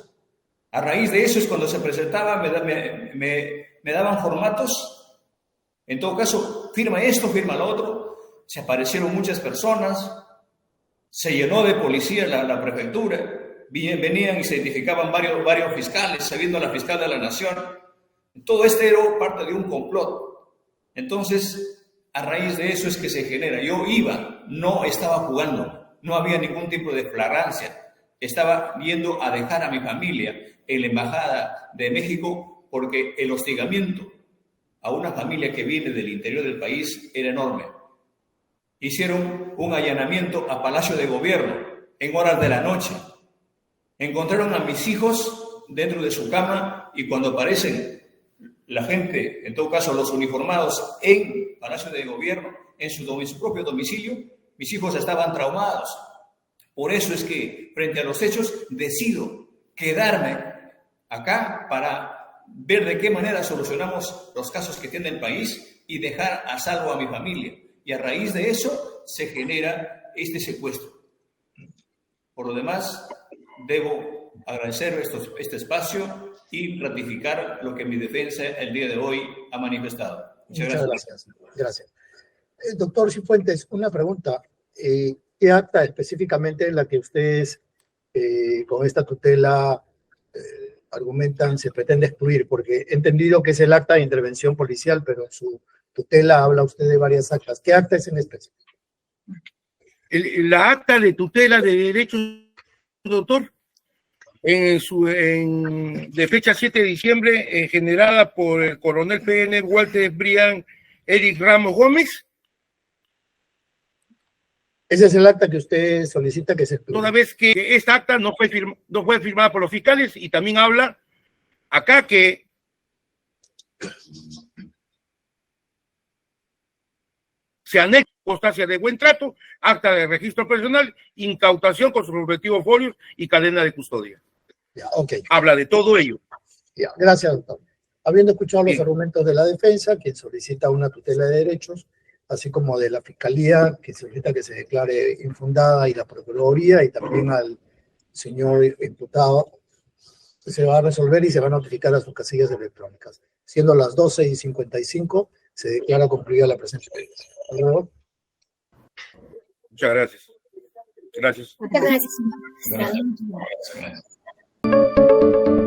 A raíz de eso es cuando se presentaba, me daban formatos. En todo caso, firma esto, firma lo otro. Se aparecieron muchas personas. Se llenó de policía la prefectura. Venían y se identificaban varios fiscales, sabiendo la fiscal de la nación. Todo esto era parte de un complot. Entonces, a raíz de eso es que se genera. Yo iba, no estaba jugando. No había ningún tipo de flagrancia. Estaba yendo a dejar a mi familia en la Embajada de México porque el hostigamiento a una familia que viene del interior del país era enorme. Hicieron un allanamiento a Palacio de Gobierno en horas de la noche. Encontraron a mis hijos dentro de su cama y cuando aparecen la gente, en todo caso los uniformados, en Palacio de Gobierno, en su propio domicilio, mis hijos estaban traumados. Por eso es que, frente a los hechos, decido quedarme acá para ver de qué manera solucionamos los casos que tiene el país y dejar a salvo a mi familia. Y a raíz de eso se genera este secuestro. Por lo demás, debo agradecer este espacio y ratificar lo que mi defensa el día de hoy ha manifestado. Muchas gracias. Gracias. Doctor Cifuentes, una pregunta. ¿Qué acta específicamente en la que ustedes con esta tutela argumentan se pretende excluir? Porque he entendido que es el acta de intervención policial, pero en su tutela habla usted de varias actas. ¿Qué acta es en específico? La acta de tutela de derechos, doctor, de fecha 7 de diciembre, generada por el coronel PN Walter Brian Eric Ramos Gómez. Ese es el acta que usted solicita que se excluya. Toda vez que esta acta no fue firmada por los fiscales, y también habla acá que se anexa constancia de buen trato, acta de registro personal, incautación con sus respectivos folios y cadena de custodia. Ya, ok. Habla de todo ello. Ya, gracias, doctor. Habiendo escuchado los Bien. argumentos de la defensa, quien solicita una tutela de derechos, así como de la Fiscalía, que solicita que se declare infundada, y la Procuraduría, y también al señor imputado, se va a resolver y se va a notificar a sus casillas electrónicas. Siendo las 12:55, se declara concluida la presencia de ellos. Hasta luego. Muchas gracias. Gracias. Muchas gracias, señor. Gracias.